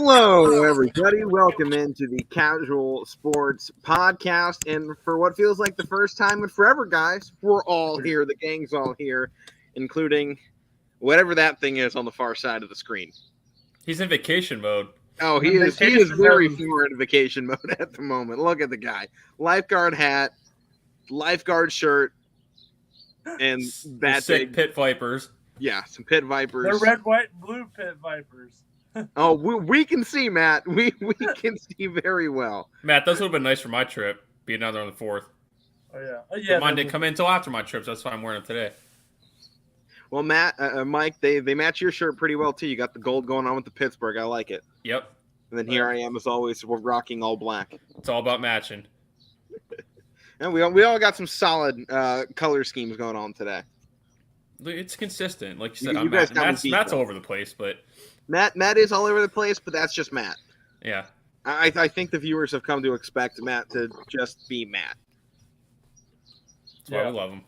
Hello, everybody. Welcome into the Casual Sports Podcast. And for what feels like the first time in forever, guys, we're all here. The gang's all here, including whatever that thing is on the far side of the screen. He's in vacation mode. Oh, he is very far in vacation mode at the moment. Look at the guy. Lifeguard hat, lifeguard shirt, and that sick pit vipers. Yeah, some pit vipers. They're red, white, and blue pit vipers. Oh, we can see, Matt. We can see very well. Matt, those would have been nice for my trip, being down there on the 4th. Oh, yeah. But mine didn't come in until after my trip, so that's why I'm wearing them today. Well, Mike, they match your shirt pretty well, too. You got the gold going on with the Pittsburgh. I like it. Yep. And then here I am, as always, we're rocking all black. It's all about matching. And we all got some solid color schemes going on today. It's consistent. Like you said, Matt's all over the place, but... Matt is all over the place, but that's just Matt. Yeah. I think the viewers have come to expect Matt to just be Matt. That's why we love him.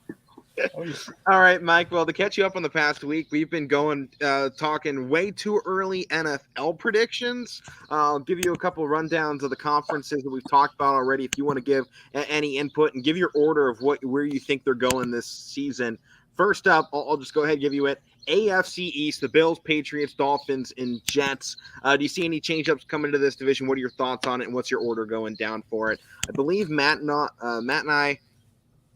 All right, Mike. Well, to catch you up on the past week, we've been talking way too early NFL predictions. I'll give you a couple rundowns of the conferences that we've talked about already. If you want to give any input and give your order of where you think they're going this season. First up, I'll just go ahead and give you it. AFC East, the Bills, Patriots, Dolphins, and Jets. Do you see any change-ups coming into this division? What are your thoughts on it, and what's your order going down for it? I believe Matt and I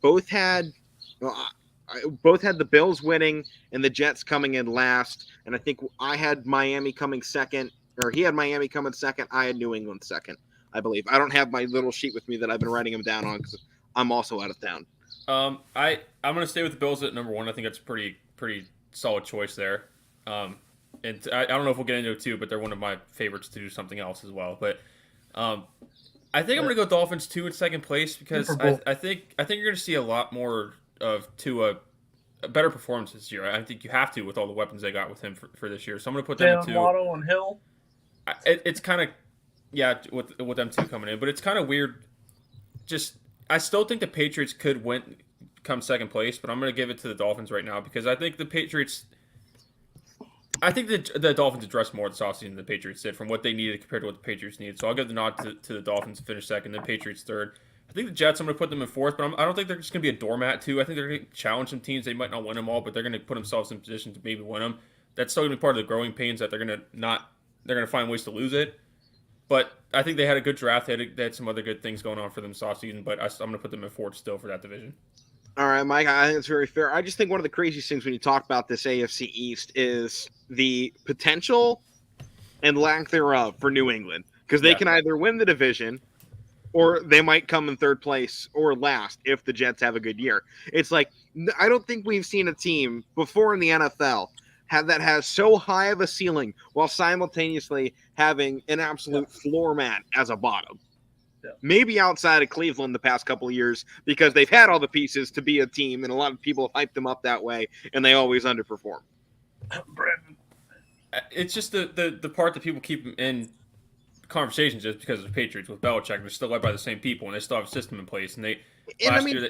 both had the Bills winning and the Jets coming in last, and I think I had Miami coming second, or he had Miami coming second. I had New England second, I believe. I don't have my little sheet with me that I've been writing them down on because I'm also out of town. I'm going to stay with the Bills at number one. I think that's pretty solid choice there. And I don't know if we'll get into it too, but they're one of my favorites to do something else as well. But I think I'm going to go Dolphins 2 in second place because I think you're going to see a lot more of Tua, a better performance this year. I think you have to with all the weapons they got with him for this year. So I'm going to put them in 2. Waddle and Hill. It's kind of with them 2 coming in, but it's kind of weird. I still think the Patriots could come second place, but I'm going to give it to the Dolphins right now because I think the Dolphins addressed more this offseason than the Patriots did from what they needed compared to what the Patriots needed. So I'll give the nod to the Dolphins to finish second, then Patriots third. I think the Jets, I'm going to put them in fourth, but I don't think they're just going to be a doormat too. I think they're going to challenge some teams. They might not win them all, but they're going to put themselves in position to maybe win them. That's still going to be part of the growing pains that they're going to find ways to lose it. But I think they had a good draft. They had some other good things going on for them this offseason, but I'm going to put them in fourth still for that division. All right, Mike, I think it's very fair. I just think one of the craziest things when you talk about this AFC East is the potential and lack thereof for New England because they can either win the division or they might come in third place or last if the Jets have a good year. It's like I don't think we've seen a team before in the NFL that has so high of a ceiling while simultaneously having an absolute floor mat as a bottom. Yeah. Maybe outside of Cleveland the past couple of years because they've had all the pieces to be a team, and a lot of people have hyped them up that way, and they always underperform. Brandon. It's just the part that people keep in conversations just because of the Patriots with Belichick. They're still led by the same people, and they still have a system in place. They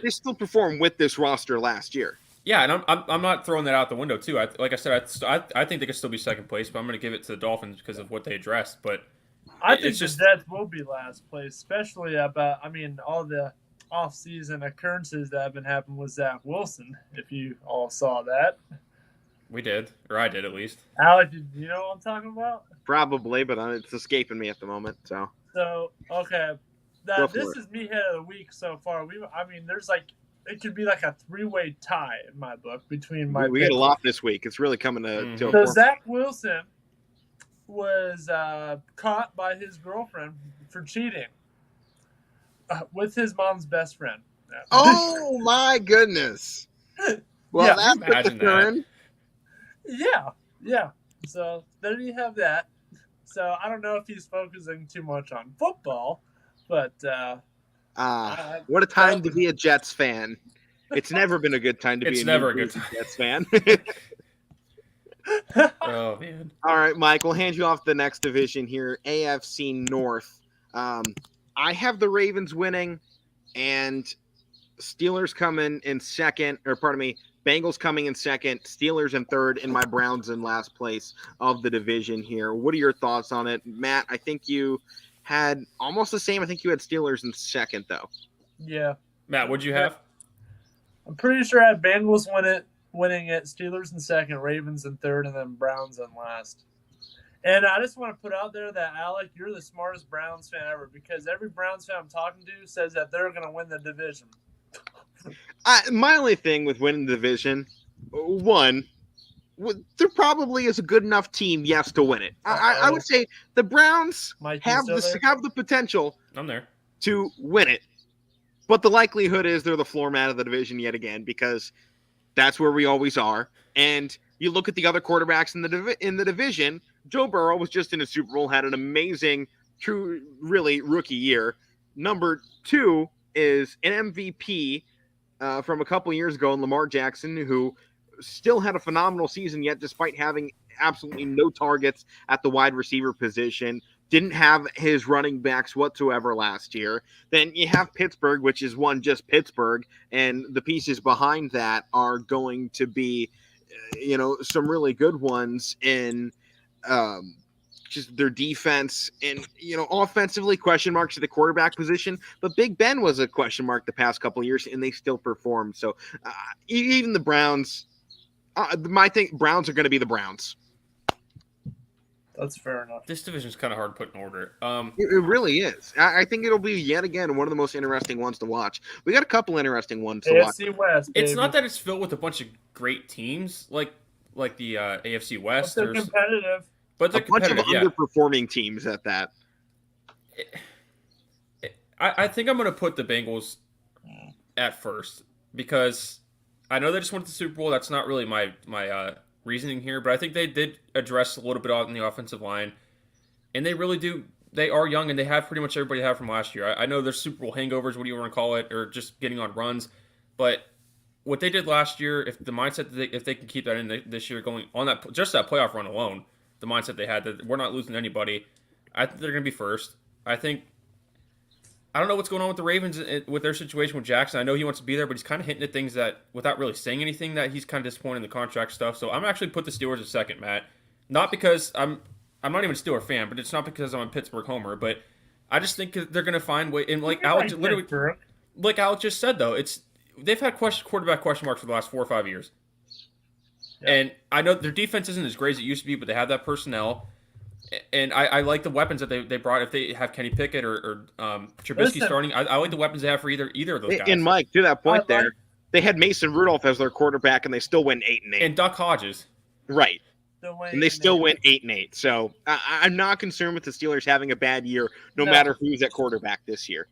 still performed with this roster last year. Yeah, and I'm not throwing that out the window too. Like I said, I think they could still be second place, but I'm going to give it to the Dolphins because of what they addressed. But I think the Jets will be last place, especially about all the off-season occurrences that have been happening with Zach Wilson. If you all saw that, we did, or I did at least. Alec, did you know what I'm talking about? Probably, but it's escaping me at the moment. So okay, this is me head of the week so far. There's it could be like a 3-way tie in my book between my. We get a lot this week. It's really coming to. So Zach Wilson was caught by his girlfriend for cheating with his mom's best friend. Oh my goodness! Well, that's imagine that. Yeah. So there you have that. So I don't know if he's focusing too much on football, but. What a time to be a Jets fan. It's never been a good time to be a Jets fan. Oh, man. All right, Mike, we'll hand you off the next division here, AFC North. I have the Ravens winning, and Steelers coming in second, or pardon me, Bengals coming in second, Steelers in third, and my Browns in last place of the division here. What are your thoughts on it, Matt? I think you had almost the same. I think you had Steelers in second, though. Yeah. Matt, what'd you have? I'm pretty sure I had Bengals winning it, Steelers in second, Ravens in third, and then Browns in last. And I just want to put out there that, Alec, you're the smartest Browns fan ever, because every Browns fan I'm talking to says that they're going to win the division. My only thing with winning the division, one, there probably is a good enough team, yes, to win it. I would say the Browns have the potential I'm there to win it, but the likelihood is they're the floor mat of the division yet again, because that's where we always are. And you look at the other quarterbacks in the division. Joe Burrow was just in a Super Bowl, had an amazing, really rookie year. Number 2 is an MVP from a couple years ago in Lamar Jackson, who still had a phenomenal season yet, despite having absolutely no targets at the wide receiver position. Didn't have his running backs whatsoever last year. Then you have Pittsburgh, which is just Pittsburgh, and the pieces behind that are going to be, some really good ones in just their defense, and offensively question marks at the quarterback position. But Big Ben was a question mark the past couple of years, and they still performed. So even the Browns, Browns are going to be the Browns. That's fair enough. This division is kind of hard to put in order. It really is. I think it'll be yet again one of the most interesting ones to watch. We got a couple interesting ones to watch. AFC West. Baby. It's not that it's filled with a bunch of great teams like the AFC West. But they're competitive. But they're a bunch of underperforming teams at that. I think I'm going to put the Bengals at first, because I know they just went to the Super Bowl. That's not really my reasoning here, but I think they did address a little bit on the offensive line, and they really do. They are young, and they have pretty much everybody they have from last year. I know there's Super Bowl hangovers, what do you want to call it, or just getting on runs, but what they did last year, if the mindset if they can keep that in this year, going on that playoff run alone, the mindset they had that we're not losing anybody, I think they're going to be first. I don't know what's going on with the Ravens with their situation with Jackson. I know he wants to be there, but he's kind of hinting at things that, without really saying anything, that he's kind of disappointed in the contract stuff. So I'm actually put the Steelers at second, Matt. Not because I'm not even a Steeler fan, but it's not because I'm a Pittsburgh homer. But I just think they're going to find way. And like Alex, literally, like Alex just said, though, they've had quarterback question marks for the last 4 or 5 years. Yeah. And I know their defense isn't as great as it used to be, but they have that personnel. And I like the weapons that they brought. If they have Kenny Pickett or Trubisky starting, I like the weapons they have for either of those guys. And Mike, to that point they had Mason Rudolph as their quarterback, and they still went 8-8. And Duck Hodges, right? And they still went 8-8. So I'm not concerned with the Steelers having a bad year, no matter who's at quarterback this year.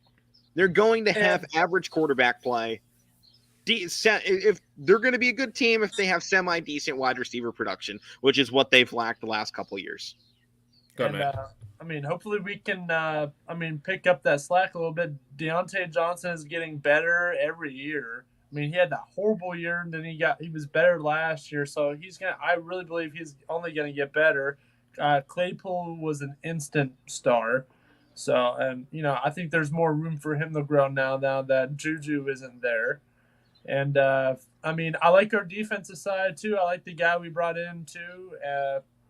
They're going to have average quarterback play. If they're going to be a good team, if they have semi-decent wide receiver production, which is what they've lacked the last couple of years. Hopefully we can, pick up that slack a little bit. Deontay Johnson is getting better every year. I mean, he had that horrible year, and then he was better last year. So I really believe he's only gonna get better. Claypool was an instant star. So, and I think there's more room for him to grow now that Juju isn't there. And I like our defensive side too. I like the guy we brought in too.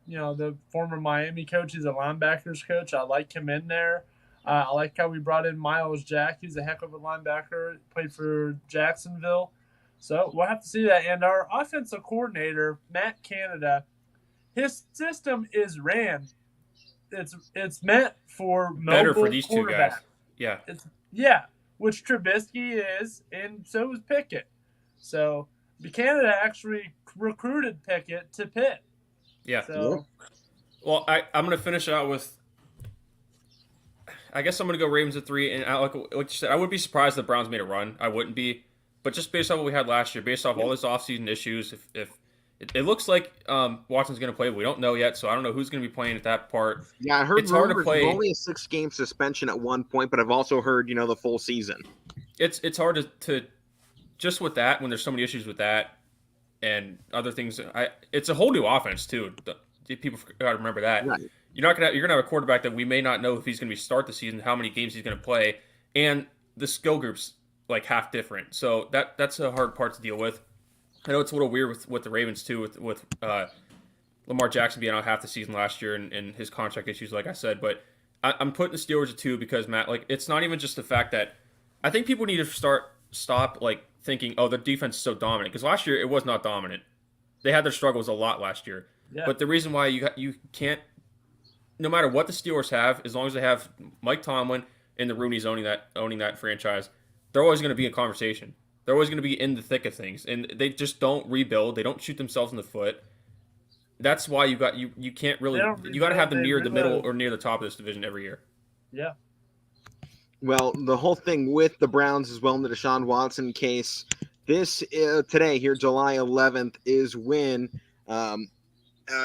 The former Miami coach, he's a linebackers coach. I like him in there. I like how we brought in Miles Jack. He's a heck of a linebacker. Played for Jacksonville. So we'll have to see that. And our offensive coordinator, Matt Canada, his system is ran. It's meant for better for these two guys. Yeah. Which Trubisky is, and so is Pickett. So Canada actually recruited Pickett to Pitt. Yeah. So. Well, I'm going to finish out with. I guess I'm going to go Ravens at 3. And like you said, I would be surprised if the Browns made a run. I wouldn't be. But just based on what we had last year, based off all this offseason issues, if it looks like Watson's going to play, but we don't know yet. So I don't know who's going to be playing at that part. Yeah, I heard it's hard to play. Only a 6-game suspension at one point, but I've also heard the full season. It's hard to just with that when there's so many issues with that. And other things, it's a whole new offense too. People got to remember that. Right. You're gonna have a quarterback that we may not know if he's gonna start the season, how many games he's gonna play, and the skill groups like half different. So that's a hard part to deal with. I know it's a little weird with the Ravens too, with Lamar Jackson being out half the season last year and his contract issues, like I said. But I'm putting the Steelers at 2 because, Matt, like, it's not even just the fact that I think people need to stop like thinking, oh, the defense is so dominant, because last year it was not dominant. They had their struggles a lot last year. Yeah. But the reason why you can't, no matter what the Steelers have, as long as they have Mike Tomlin and the Rooneys owning that franchise, they're always going to be in conversation. They're always going to be in the thick of things, and they just don't rebuild. They don't shoot themselves in the foot. That's why you can't really, you got to have them near the middle or near the top of this division every year. Yeah. Well, the whole thing with the Browns as well in the Deshaun Watson case, this today here, July 11th, is when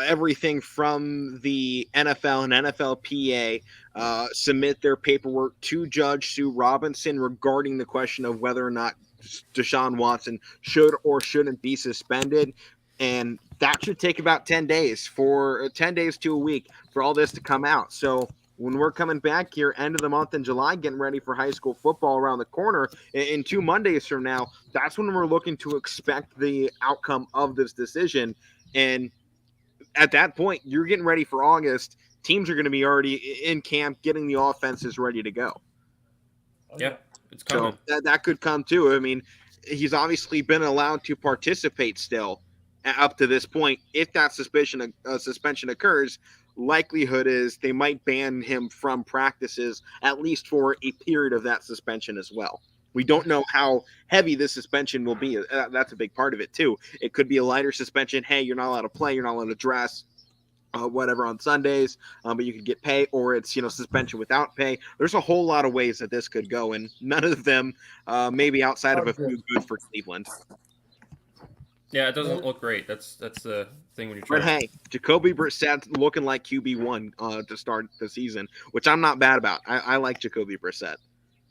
everything from the NFL and NFLPA submit their paperwork to Judge Sue Robinson regarding the question of whether or not Deshaun Watson should or shouldn't be suspended. And that should take about 10 days to a week for all this to come out. So when we're coming back here, end of the month in July, getting ready for high school football around the corner in 2 Mondays from now, that's when we're looking to expect the outcome of this decision. And at that point, you're getting ready for August. Teams are going to be already in camp, getting the offenses ready to go. Yeah, it's coming. So that could come too. I mean, he's obviously been allowed to participate still up to this point. If that suspension occurs, likelihood is they might ban him from practices at least for a period of that suspension as well. We don't know how heavy this suspension will be. That's a big part of it too. It could be a lighter suspension. Hey, you're not allowed to play. You're not allowed to dress, whatever on Sundays, but you could get pay, or it's, suspension without pay. There's a whole lot of ways that this could go, and none of them maybe outside of a few good for Cleveland. Yeah, it doesn't look great. That's the thing when you try. But hey, Jacoby Brissett's looking like QB1 to start the season, which I'm not bad about. I like Jacoby Brissett.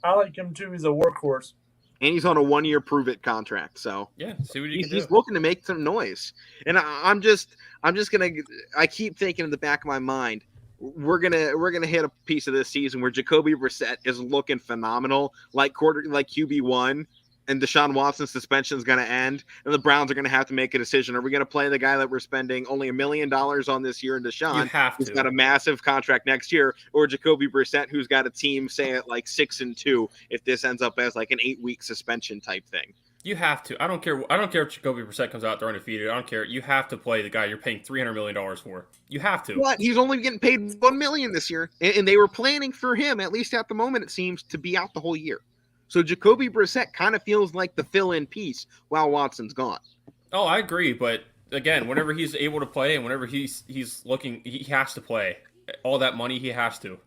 I like him too. He's a workhorse. And he's on a 1-year prove-it contract, so yeah, see what you can do. He's looking to make some noise. And I'm just gonna. I keep thinking in the back of my mind, we're gonna hit a piece of this season where Jacoby Brissett is looking phenomenal, like QB1. And Deshaun Watson's suspension is going to end, and the Browns are going to have to make a decision. Are we going to play the guy that we're spending only $1 million on this year in Deshaun, who's got a massive contract next year, or Jacoby Brissett, who's got a team, say, at like 6-2, if this ends up as like an 8-week suspension type thing? You have to. I don't care if Jacoby Brissett comes out there undefeated. I don't care. You have to play the guy you're paying $300 million for. You have to. What? He's only getting paid $1 million this year, and they were planning for him, at least at the moment, it seems, to be out the whole year. So Jacoby Brissett kind of feels like the fill-in piece while Watson's gone. Oh, I agree, but again, whenever he's able to play and whenever he's looking, he has to play. All that money, he has to.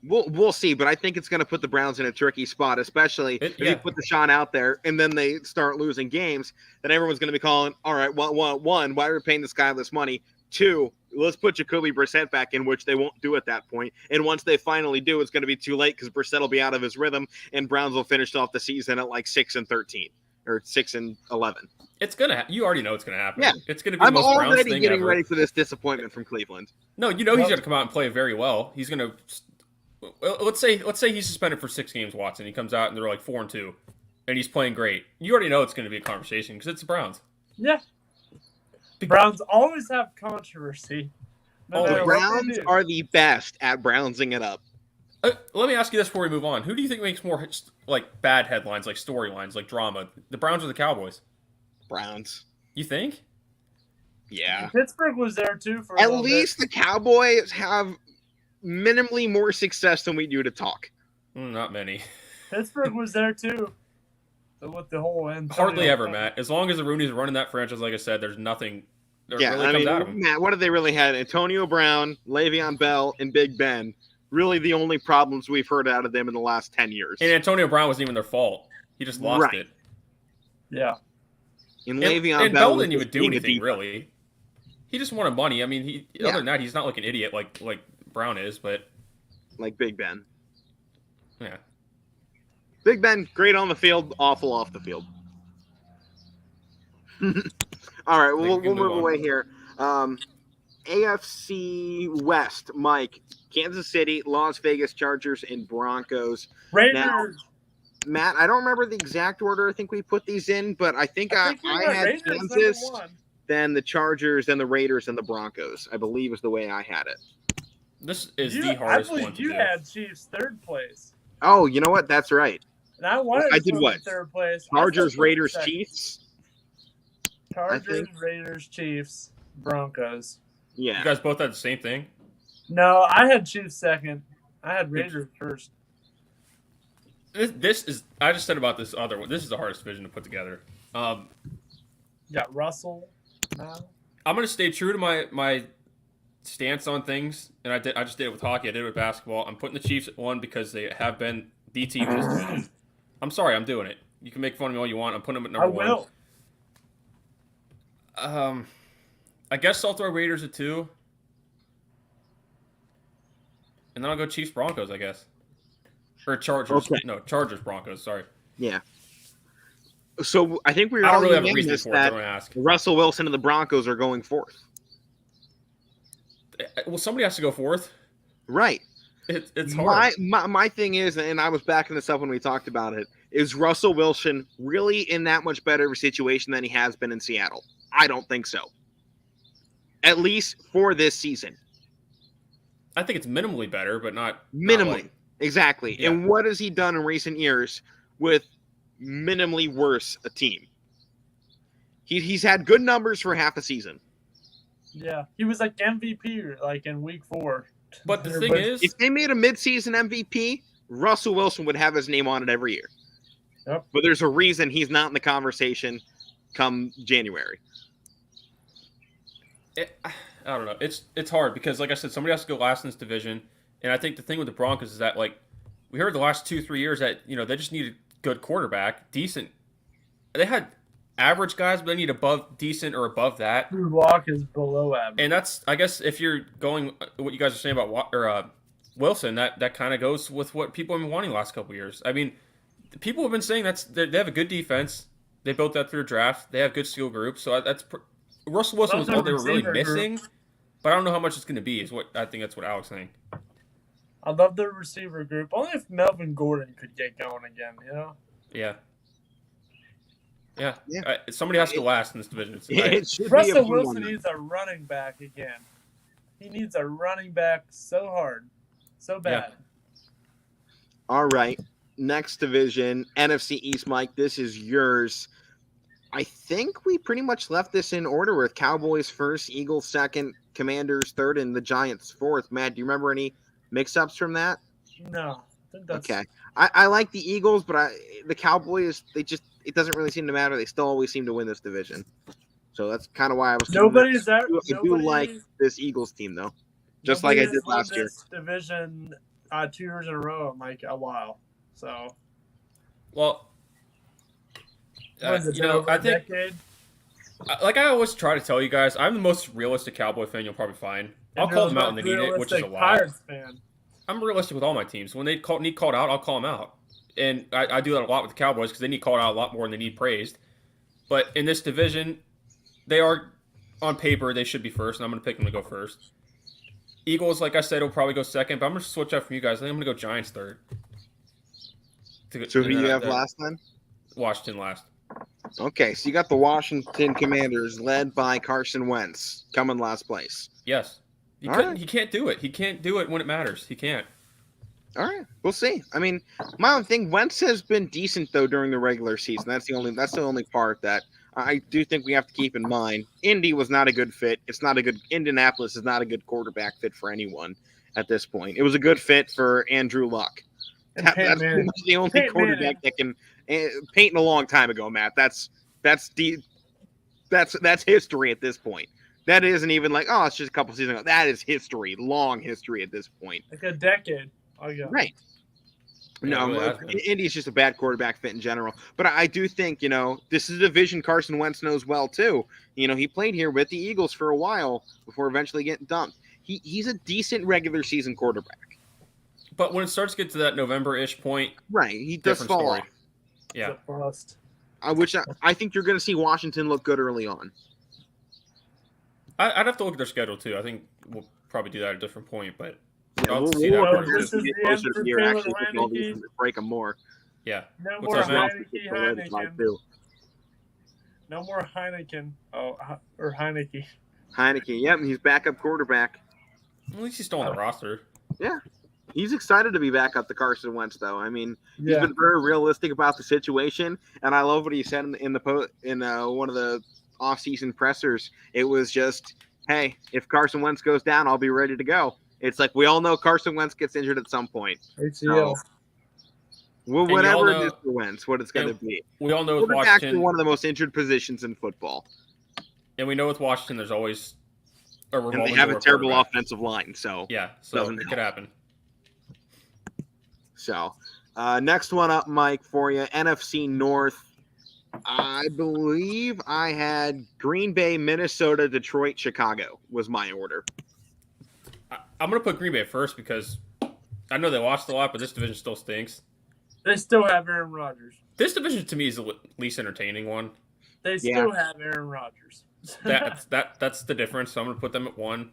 We'll see, but I think it's going to put the Browns in a tricky spot, especially if you put Deshaun out there and then they start losing games. Then everyone's going to be calling, all right, one, why are we paying this guy this money? 2, let's put Jacoby Brissett back in, which they won't do at that point. And once they finally do, it's going to be too late because Brissett will be out of his rhythm, and Browns will finish off the season at like 6-13 or 6-11. It's gonna. You already know it's gonna happen. Yeah, it's gonna be the most Browns thing ever. I'm already getting ready for this disappointment from Cleveland. No, he's gonna come out and play very well. He's gonna. Let's say he's suspended for 6 games. Watson. He comes out and they're like 4-2, and he's playing great. You already know it's gonna be a conversation because it's the Browns. Yeah. The Browns always have controversy. The Browns are the best at brownsing it up. Let me ask you this before we move on. Who do you think makes more like bad headlines, like storylines, like drama? The Browns or the Cowboys? Browns. You think? Yeah. Pittsburgh was there too for at least the Cowboys have minimally more success than we do to talk. Not many. Pittsburgh was there too. With the whole end. Hardly ever, Matt. As long as the Rooneys are running that franchise, like I said, there's nothing that really comes out of them. Matt, what have they really had? Antonio Brown, Le'Veon Bell, and Big Ben. Really the only problems we've heard out of them in the last 10 years. And Antonio Brown wasn't even their fault. He just lost it. Yeah. And Le'Veon Bell didn't even do anything, really. He just wanted money. I mean, other than that, he's not like an idiot like Brown is, but... Like Big Ben. Yeah. Big Ben, great on the field, awful off the field. All right, we'll move away here. AFC West, Mike, Kansas City, Las Vegas Chargers, and Broncos. Raiders. Matt, I don't remember the exact order I think we put these in, but I think I you went had Raiders Kansas, #1. then the Chargers, then the Raiders, and the Broncos. I believe is the way I had it. This is the hardest one to you do. had Chiefs 3rd place. Oh, you know what? That's right. And I wanted I to did put what? in 3rd place. Chargers, Raiders, Chiefs. Chargers, Raiders, Chiefs, Broncos. Yeah. You guys both had the same thing? No, I had Chiefs 2nd. I had Raiders 1st. This is, I just said about this other one. This is the hardest division to put together. Got Russell now. I'm going to stay true to my stance on things, and I just did it with hockey. I did it with basketball. I'm putting the Chiefs at 1 because they have been the team in this division. I'm sorry, I'm doing it. You can make fun of me all you want. I'm putting them at number 1. I will. I guess I'll throw Raiders at 2. And then I'll go Chiefs Broncos, I guess. Or Chargers. Okay. No, Chargers Broncos, sorry. Yeah. So I think we were I don't all really have a in reason this for it, that don't ask. Russell Wilson and the Broncos are going 4th. Well, somebody has to go 4th. Right. It's hard. My thing is, and I was backing this up when we talked about it, is Russell Wilson really in that much better of a situation than he has been in Seattle? I don't think so. At least for this season. I think it's minimally better, but not Minimally. Exactly. Yeah. And what has he done in recent years with minimally worse a team? He's had good numbers for half a season. Yeah, he was like MVP like in week 4. But the thing is, if they made a midseason MVP, Russell Wilson would have his name on it every year. Yep. But there's a reason he's not in the conversation come January. I don't know. It's hard because, like I said, somebody has to go last in this division. And I think the thing with the Broncos is that, like, we heard the last 2-3 years that, they just need a good quarterback, decent. They had average guys, but they need above decent or above that. Drew Lock is below average. And that's, I guess, if you're going what you guys are saying about Wilson, that kind of goes with what people have been wanting the last couple of years. I mean, people have been saying they have a good defense. They built that through a draft. They have good skill groups. So Russell Wilson was all they were really missing. But I don't know how much it's going to be. I think that's what Alex saying. I love their receiver group. Only if Melvin Gordon could get going again, Yeah. Somebody has to go last in this division. Russell Wilson needs a running back again. He needs a running back so hard. So bad. Yeah. All right. Next division, NFC East, Mike. This is yours. I think we pretty much left this in order with Cowboys 1st, Eagles 2nd, Commanders 3rd, and the Giants 4th. Matt, do you remember any mix-ups from that? No. Okay. I like the Eagles, but the Cowboys, it doesn't really seem to matter. They still always seem to win this division. So that's kind of why I was I do like this Eagles team, though. Just like I did last year. This division 2 years in a row in like a while. So. Well, I think, decade? like I always try to tell you guys, I'm the most realistic Cowboy fan you'll probably find. I'll call them out when they need it, which is a lot. Pirates fan. I'm realistic with all my teams. When they need called out, I'll call them out. And I do that a lot with the Cowboys because they need called out a lot more than they need praised. But in this division, they are, on paper, they should be first, and I'm going to pick them to go first. Eagles, like I said, will probably go second, but I'm going to switch up from you guys. I think I'm going to go Giants 3rd. So who do you have last then? Washington last. Okay, so you got the Washington Commanders led by Carson Wentz coming last place. Yes. He can't do it. He can't do it when it matters. He can't. All right, we'll see. I mean, my own thing, Wentz has been decent though during the regular season. That's the only part that I do think we have to keep in mind. Indy was not a good fit. Indianapolis is not a good quarterback fit for anyone at this point. It was a good fit for Andrew Luck. That's pretty much the only quarterback that can Peyton a long time ago, Matt. That's history at this point. That isn't even like, it's just a couple seasons ago. That is history, long history at this point. Like a decade. Right. No, Indy's just a bad quarterback fit in general. But I do think, this is a division Carson Wentz knows well, too. He played here with the Eagles for a while before eventually getting dumped. He's a decent regular season quarterback. But when it starts to get to that November-ish point, right, he does fall off. Yeah. I think you're going to see Washington look good early on. I'd have to look at their schedule, too. I think we'll probably do that at a different point, but this is the end for break them more. Yeah. No What's more up, man? Heineken. No more Heineken. Oh, or Heineke. Heineke, yep, he's backup quarterback. At least he's still on the roster. Yeah. He's excited to be back up to Carson Wentz, though. I mean, he's Yeah. been very realistic about the situation, and I love what he said in one of the off-season pressers. It was just, hey, if Carson Wentz goes down, I'll be ready to go. It's like we all know Carson Wentz gets injured at some point. ACL. So, whatever it is for Wentz, what it's going to be. We all know with Quarterback's Washington, one of the most injured positions in football. And we know with Washington, there's always a revolving and they have door a terrible quarterback. offensive line, so yeah, so it could happen. So, next one up, Mike, for you, NFC North. I believe I had Green Bay, Minnesota, Detroit, Chicago was my order. I'm going to put Green Bay first because I know they lost a lot, but this division still stinks. They still have Aaron Rodgers. This division, to me, is the least entertaining one. They still have Aaron Rodgers. That's the difference. So I'm going to put them at 1.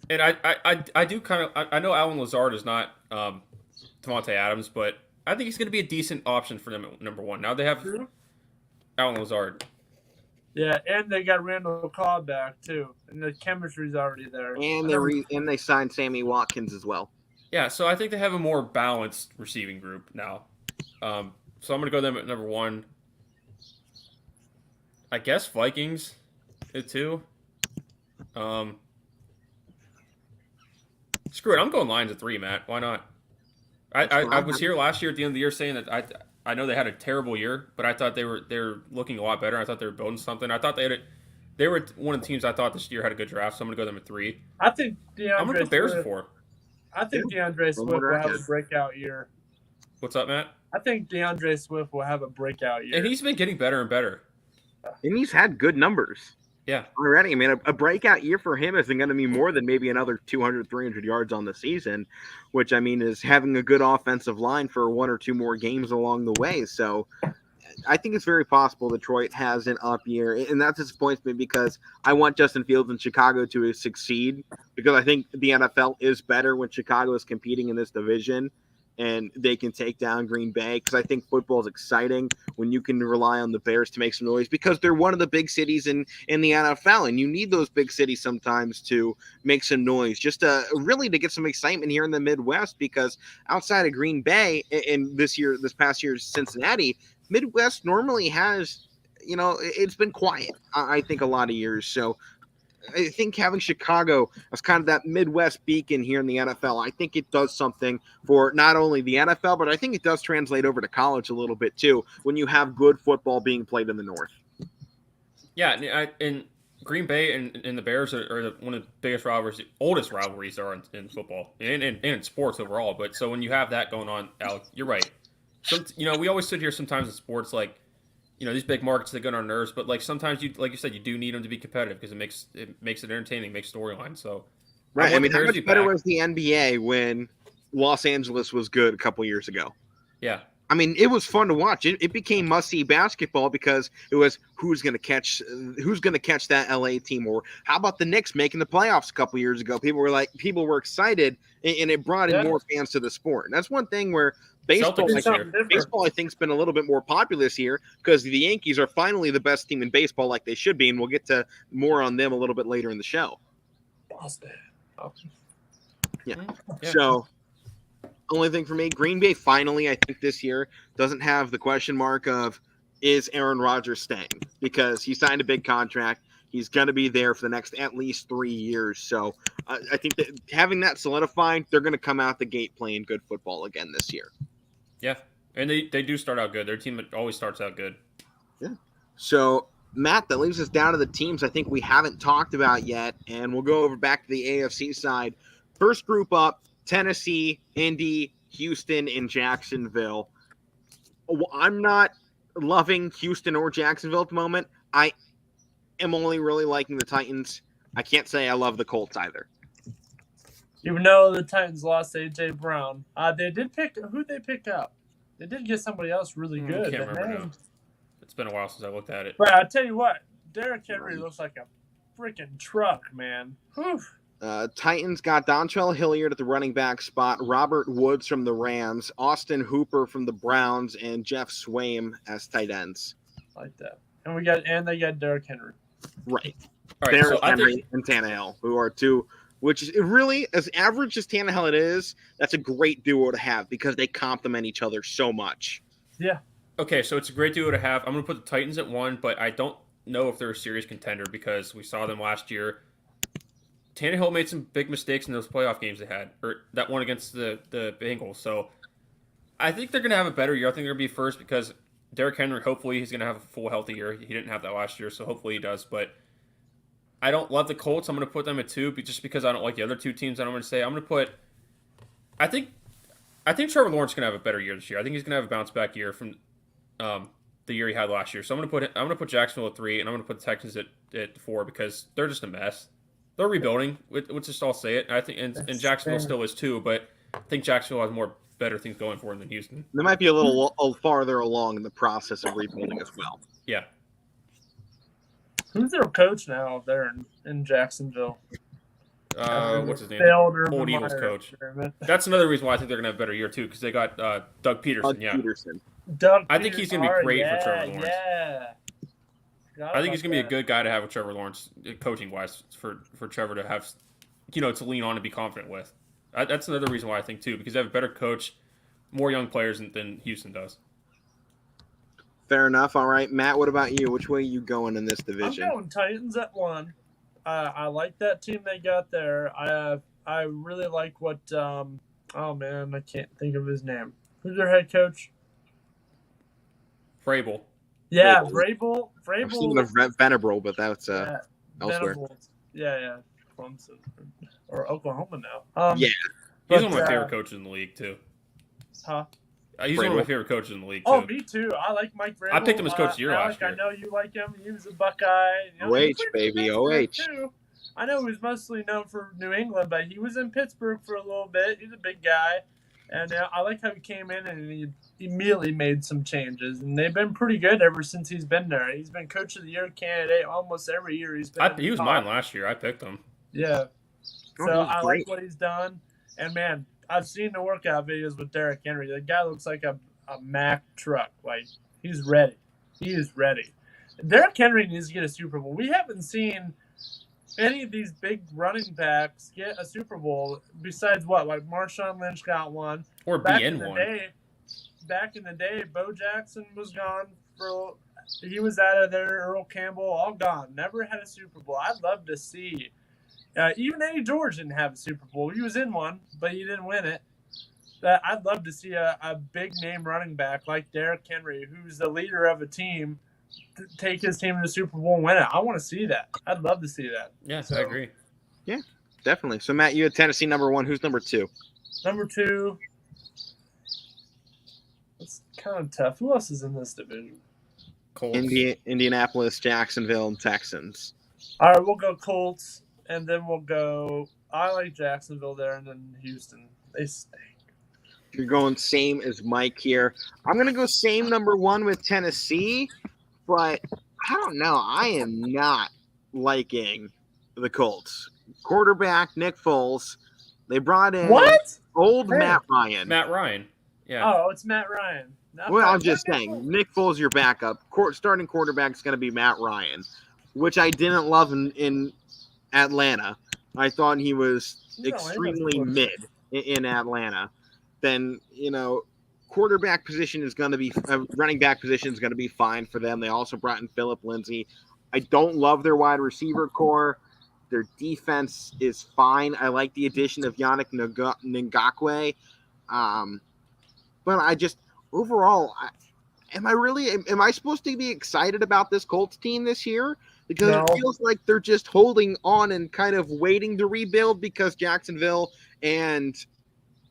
And I do kind of I know Alan Lazard is not Devontae Adams, but I think he's going to be a decent option for them at number 1. Now they have Alan Lazard. Yeah, and they got Randall Cobb back too, and the chemistry's already there. And they signed Sammy Watkins as well. Yeah, so I think they have a more balanced receiving group now. So I'm going to go them at number 1. I guess Vikings at 2. Screw it, I'm going Lions at 3, Matt. Why not? I was here last year at the end of the year saying that I know they had a terrible year, but I thought they were looking a lot better. I thought they were building something. I thought they were one of the teams I thought this year had a good draft, so I'm going to go them at 3. I think I'm going to put Bears at 4. I think DeAndre Swift will have a breakout year. What's up, Matt? I think DeAndre Swift will have a breakout year. And he's been getting better and better. And he's had good numbers. Yeah. Already. I mean, a breakout year for him isn't going to be more than maybe another 200, 300 yards on the season, which, I mean, is having a good offensive line for 1 or 2 more games along the way. So I think it's very possible Detroit has an up year. And that disappoints me because I want Justin Fields in Chicago to succeed because I think the NFL is better when Chicago is competing in this division and they can take down Green Bay because I think football is exciting when you can rely on the Bears to make some noise because they're one of the big cities in the NFL, and you need those big cities sometimes to make some noise, just to really to get some excitement here in the Midwest because outside of Green Bay and this past year, Cincinnati, Midwest normally has, it's been quiet, I think, a lot of years. So I think having Chicago as kind of that Midwest beacon here in the NFL, I think it does something for not only the NFL, but I think it does translate over to college a little bit too when you have good football being played in the North. Yeah, and Green Bay and the Bears are one of the biggest rivalries, oldest rivalries there are in football and in sports overall. But so when you have that going on, Alec, you're right. We always sit here sometimes in sports like, these big markets, they get on our nerves, but like sometimes like you said, you do need them to be competitive because it makes it entertaining, makes storyline. So, right. I mean, how much better was the NBA when Los Angeles was good a couple years ago? Yeah. I mean, it was fun to watch. It became must-see basketball because it was who's going to catch that LA team, or how about the Knicks making the playoffs a couple years ago? People were excited, and it brought in more fans to the sport. And that's one thing where baseball, I think, has been a little bit more popular this year because the Yankees are finally the best team in baseball, like they should be, and we'll get to more on them a little bit later in the show. Boston. Yeah. So. Only thing for me, Green Bay finally, I think this year, doesn't have the question mark of is Aaron Rodgers staying because he signed a big contract. He's going to be there for the next at least 3 years. So I think that having that solidified, they're going to come out the gate playing good football again this year. Yeah, and they do start out good. Their team always starts out good. Yeah. So, Matt, that leaves us down to the teams I think we haven't talked about yet, and we'll go over back to the AFC side. First group up, Tennessee, Indy, Houston, and Jacksonville. I'm not loving Houston or Jacksonville at the moment. I am only really liking the Titans. I can't say I love the Colts either. Even though the Titans lost A.J. Brown, they did who'd they pick up? They did get somebody else really good. I can't remember now. It's been a while since I looked at it. But I tell you what, Derrick Henry looks like a freaking truck, man. Whew. Titans got Dontrell Hilliard at the running back spot, Robert Woods from the Rams, Austin Hooper from the Browns, and Jeff Swaim as tight ends. Like that. And they got Derrick Henry. Right. All right, Derrick so I Henry think and Tannehill, who are two, which is really, as average as Tannehill it is, that's a great duo to have because they complement each other so much. Yeah. okay, so it's a great duo to have. I'm going to put the Titans at 1, but I don't know if they're a serious contender because we saw them last year. Tannehill made some big mistakes in those playoff games they had, or that one against the Bengals. So I think they're going to have a better year. I think they're going to be first because Derrick Henry, hopefully, he's going to have a full healthy year. He didn't have that last year, so hopefully he does. But I don't love the Colts. I'm going to put them at 2, just because I don't like the other two teams. I'm going to say I'm going to put. I think Trevor Lawrence is going to have a better year this year. I think he's going to have a bounce back year from the year he had last year. So I'm going to put Jacksonville at 3, and I'm going to put the Texans at 4 because they're just a mess. They're rebuilding. Let's just all say it. I think, and Jacksonville still is too, but I think Jacksonville has more better things going for them than Houston. They might be a little farther along in the process of rebuilding as well. Yeah. Who's their coach now there in Jacksonville? What's his name? Old Eagles coach. That's another reason why I think they're going to have a better year too, because they got Doug Peterson. I think he's going to be great for Trevor Lawrence. Yeah. I think he's going to be a good guy to have with Trevor Lawrence, coaching wise, for Trevor to have, to lean on and be confident with. That's another reason why I think too, because they have a better coach, more young players than Houston does. Fair enough. All right, Matt, what about you? Which way are you going in this division? I'm going Titans at 1. I like that team they got there. I really like what. Oh man, I can't think of his name. Who's their head coach? Vrabel. Yeah, Vrabel. I'm thinking of Venables, but that's elsewhere. Venables. Yeah, Clemson or Oklahoma now. Yeah, he's one of my favorite coaches in the league too. Huh? He's one of my favorite coaches in the league too. Oh, me too. I like Mike Vrabel. I picked him as coach of the year last year. I know you like him. He was a Buckeye. OH, baby, OH. Too. I know he was mostly known for New England, but he was in Pittsburgh for a little bit. He's a big guy. And I like how he came in and he immediately made some changes. And they've been pretty good ever since he's been there. He's been coach of the year candidate almost every year he's been. He was mine last year. I picked him. Yeah. So I like what he's done. And, man, I've seen the workout videos with Derrick Henry. The guy looks like a Mack truck. Like, he's ready. He is ready. Derrick Henry needs to get a Super Bowl. We haven't seen any of these big running backs get a Super Bowl besides what? Like Marshawn Lynch got one. Or be in one. Back in the day, Bo Jackson was gone he was out of there. Earl Campbell, all gone. Never had a Super Bowl. I'd love to see. Even Eddie George didn't have a Super Bowl. He was in one, but he didn't win it. I'd love to see a big name running back like Derrick Henry, who's the leader of a team, take his team to the Super Bowl and win it. I want to see that. I'd love to see that. Yes, I agree. Yeah, definitely. So, Matt, you had Tennessee number 1. Who's number 2? Number 2. It's kind of tough. Who else is in this division? Colts. Indianapolis, Jacksonville, and Texans. All right, we'll go Colts, and then we'll go – I like Jacksonville there, and then Houston. They stink. You're going same as Mike here. I'm going to go same number 1 with Tennessee, but I don't know. I am not liking the Colts. Quarterback Nick Foles. They brought in Matt Ryan. Matt Ryan. Yeah. Oh, it's Matt Ryan. Well, I'm just saying, Nick Foles, your backup. Starting quarterback is going to be Matt Ryan, which I didn't love in Atlanta. I thought he was extremely mid in Atlanta. Then, quarterback position is going to be running back position is going to be fine for them. They also brought in Phillip Lindsay. I don't love their wide receiver core. Their defense is fine. I like the addition of Yannick Ngakoue. But I just overall, am I supposed to be excited about this Colts team this year? Because it feels like they're just holding on and kind of waiting to rebuild because Jacksonville and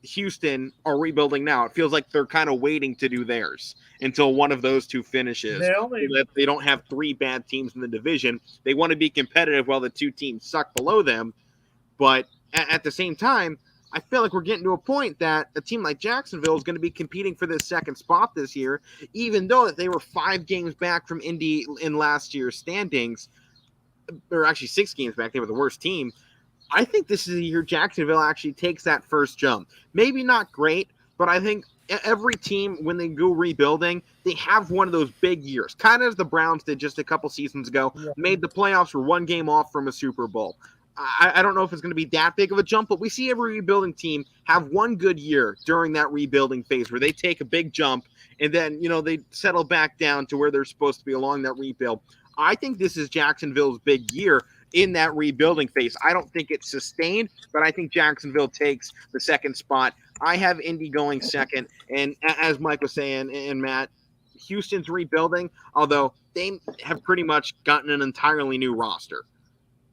Houston are rebuilding now. It feels like they're kind of waiting to do theirs until one of those two finishes. They don't have 3 bad teams in the division. They want to be competitive while the 2 teams suck below them. But at the same time, I feel like we're getting to a point that a team like Jacksonville is going to be competing for this second spot this year, even though they were 5 games back from Indy in last year's standings, or actually 6 games back. They were the worst team. I think this is the year Jacksonville actually takes that first jump. Maybe not great, but I think every team, when they go rebuilding, they have one of those big years, kind of as the Browns did just a couple seasons ago, made the playoffs, were one game off from a Super Bowl. I don't know if it's going to be that big of a jump, but we see every rebuilding team have one good year during that rebuilding phase where they take a big jump and then, they settle back down to where they're supposed to be along that rebuild. I think this is Jacksonville's big year in that rebuilding phase. I don't think it's sustained, but I think Jacksonville takes the second spot. I have Indy going second, and as Mike was saying, and Matt, Houston's rebuilding, although they have pretty much gotten an entirely new roster.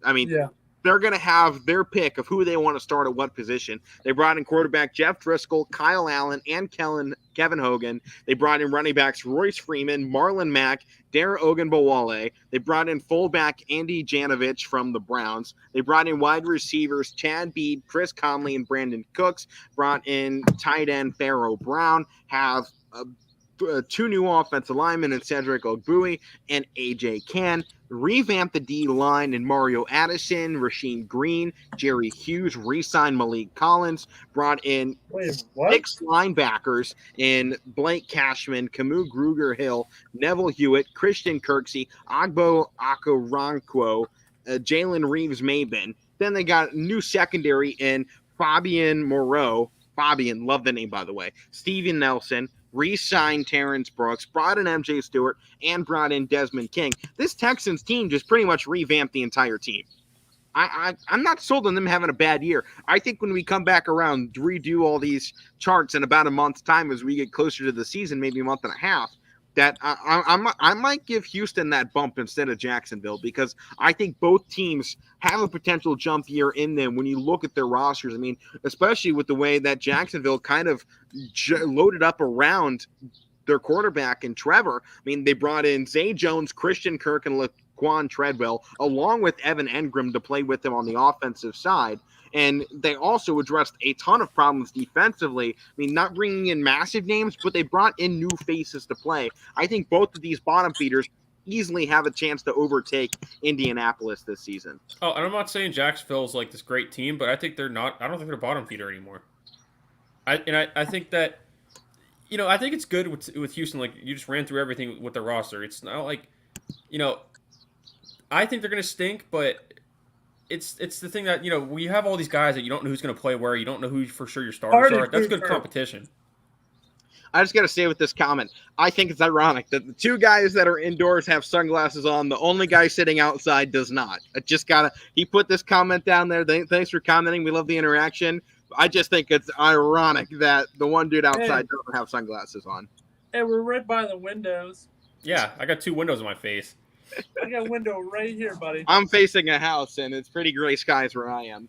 I mean, they're going to have their pick of who they want to start at what position. They brought in quarterback Jeff Driscoll, Kyle Allen, and Kevin Hogan. They brought in running backs Royce Freeman, Marlon Mack, Dara Ogunbowale. They brought in fullback Andy Janovich from the Browns. They brought in wide receivers Chad Beebe, Chris Conley, and Brandon Cooks. Brought in tight end Pharaoh Brown. Have two new offensive linemen in Cedric Ogbuie and AJ Cann. Revamp the D line in Mario Addison, Rasheem Green, Jerry Hughes, re-signed Malik Collins, brought in 6 linebackers in Blake Cashman, Camus Gruger-Hill, Neville Hewitt, Christian Kirksey, Agbo Okoronkwo, Jalen Reeves-Maben. Then they got new secondary in Fabian Moreau. Fabian, love the name, by the way. Steven Nelson, re-signed Terrence Brooks, brought in MJ Stewart, and brought in Desmond King. This Texans team just pretty much revamped the entire team. I'm not sold on them having a bad year. I think when we come back around, redo all these charts in about a month's time as we get closer to the season, maybe a month and a half, that I might give Houston that bump instead of Jacksonville, because I think both teams have a potential jump year in them when you look at their rosters. I mean, especially with the way that Jacksonville kind of loaded up around their quarterback and Trevor. I mean, they brought in Zay Jones, Christian Kirk, and Laquan Treadwell, along with Evan Engram to play with them on the offensive side. And they also addressed a ton of problems defensively. I mean, not bringing in massive names, but they brought in new faces to play. I think both of these bottom feeders easily have a chance to overtake Indianapolis this season. Oh, and I'm not saying Jacksonville's like this great team, but I think they're not. I don't think they're a bottom feeder anymore. I think that, I think it's good with Houston. Like, you just ran through everything with the roster. It's not like, I think they're going to stink, but it's the thing that, we have all these guys that you don't know who's going to play where. You don't know who for sure your starters are. That's good competition. I just got to say with this comment, I think it's ironic that the two guys that are indoors have sunglasses on. The only guy sitting outside does not. He put this comment down there. Thanks for commenting. We love the interaction. I just think it's ironic that the one dude outside doesn't have sunglasses on. Hey, we're right by the windows. Yeah, I got two windows in my face. I got a window right here, buddy. I'm facing a house, and it's pretty gray skies where I am.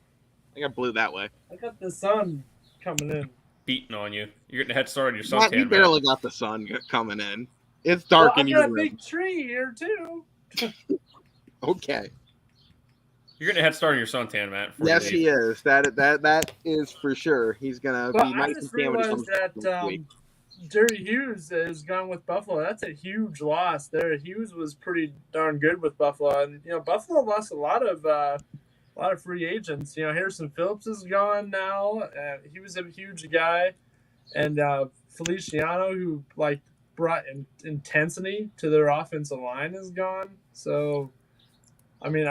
I got blue that way. I got the sun coming in. Beating on you. You're getting a head start on your suntan. You barely got the sun coming in. It's dark in your room. I got a big tree here, too. Okay. You're getting a head start on your suntan, Matt. Yes, he is. That is for sure. He's going to be nice and tan when he comes that Jerry Hughes is gone with Buffalo. That's a huge loss there. Hughes was pretty darn good with Buffalo. And, Buffalo lost a lot of free agents. Harrison Phillips is gone now. He was a huge guy. And Feliciano, who brought intensity to their offensive line, is gone. So, I mean,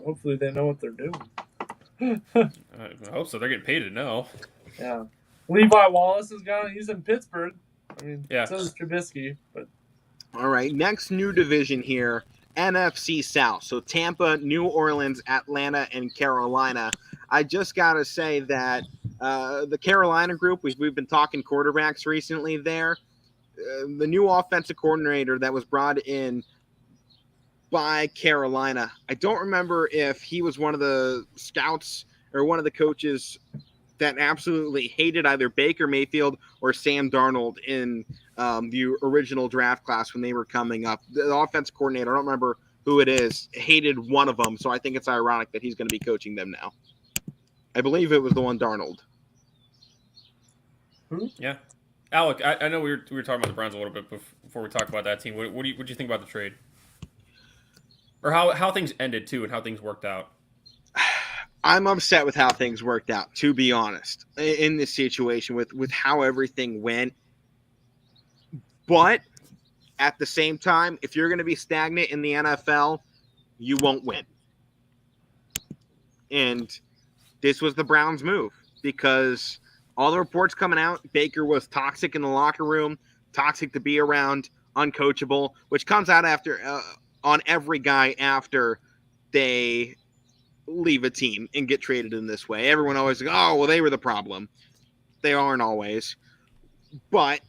hopefully they know what they're doing. I hope so. They're getting paid to know. Yeah. Levi Wallace is gone. He's in Pittsburgh. I mean, so is Trubisky. But all right, next new division here. NFC South. So Tampa, New Orleans, Atlanta, and Carolina. I just got to say that the Carolina group, we've been talking quarterbacks recently there. The new offensive coordinator that was brought in by Carolina, I don't remember if he was one of the scouts or one of the coaches that absolutely hated either Baker Mayfield or Sam Darnold in the original draft class when they were coming up. The offensive coordinator, I don't remember who it is, hated one of them, so I think it's ironic that he's going to be coaching them now. I believe it was the one Darnold. Yeah. Alec, I know we were talking about the Browns a little bit before we talk about that team. What do you think about the trade? Or how things ended, too, and how things worked out? I'm upset with how things worked out, to be honest, in this situation with how everything went. But at the same time, if you're going to be stagnant in the NFL, you won't win. And this was the Browns' move because all the reports coming out, Baker was toxic in the locker room, toxic to be around, uncoachable, which comes out after on every guy after they leave a team and get traded in this way. Everyone always goes, oh, well, they were the problem. They aren't always. But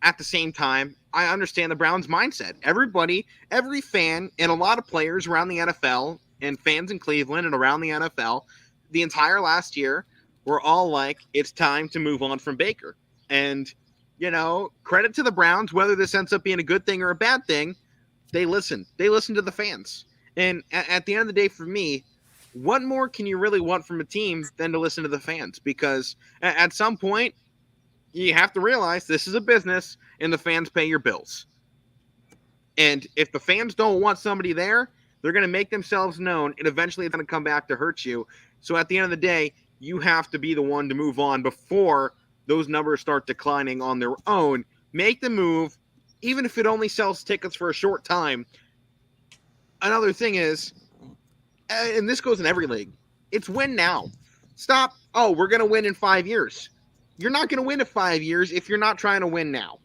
at the same time, I understand the Browns' mindset. Everybody, every fan, and a lot of players around the NFL and fans in Cleveland and around the NFL, the entire last year, were all like, it's time to move on from Baker. And, you know, credit to the Browns, whether this ends up being a good thing or a bad thing, they listen. They listen to the fans. And at the end of the day, for me, what more can you really want from a team than to listen to the fans? Because at some point, you have to realize this is a business and the fans pay your bills. And if the fans don't want somebody there, they're going to make themselves known, and eventually it's going to come back to hurt you. So at the end of the day, you have to be the one to move on before those numbers start declining on their own. Make the move, even if it only sells tickets for a short time. Another thing is, and this goes in every league, it's win now. Stop, oh, we're going to win in 5 years. You're not going to win in 5 years if you're not trying to win now.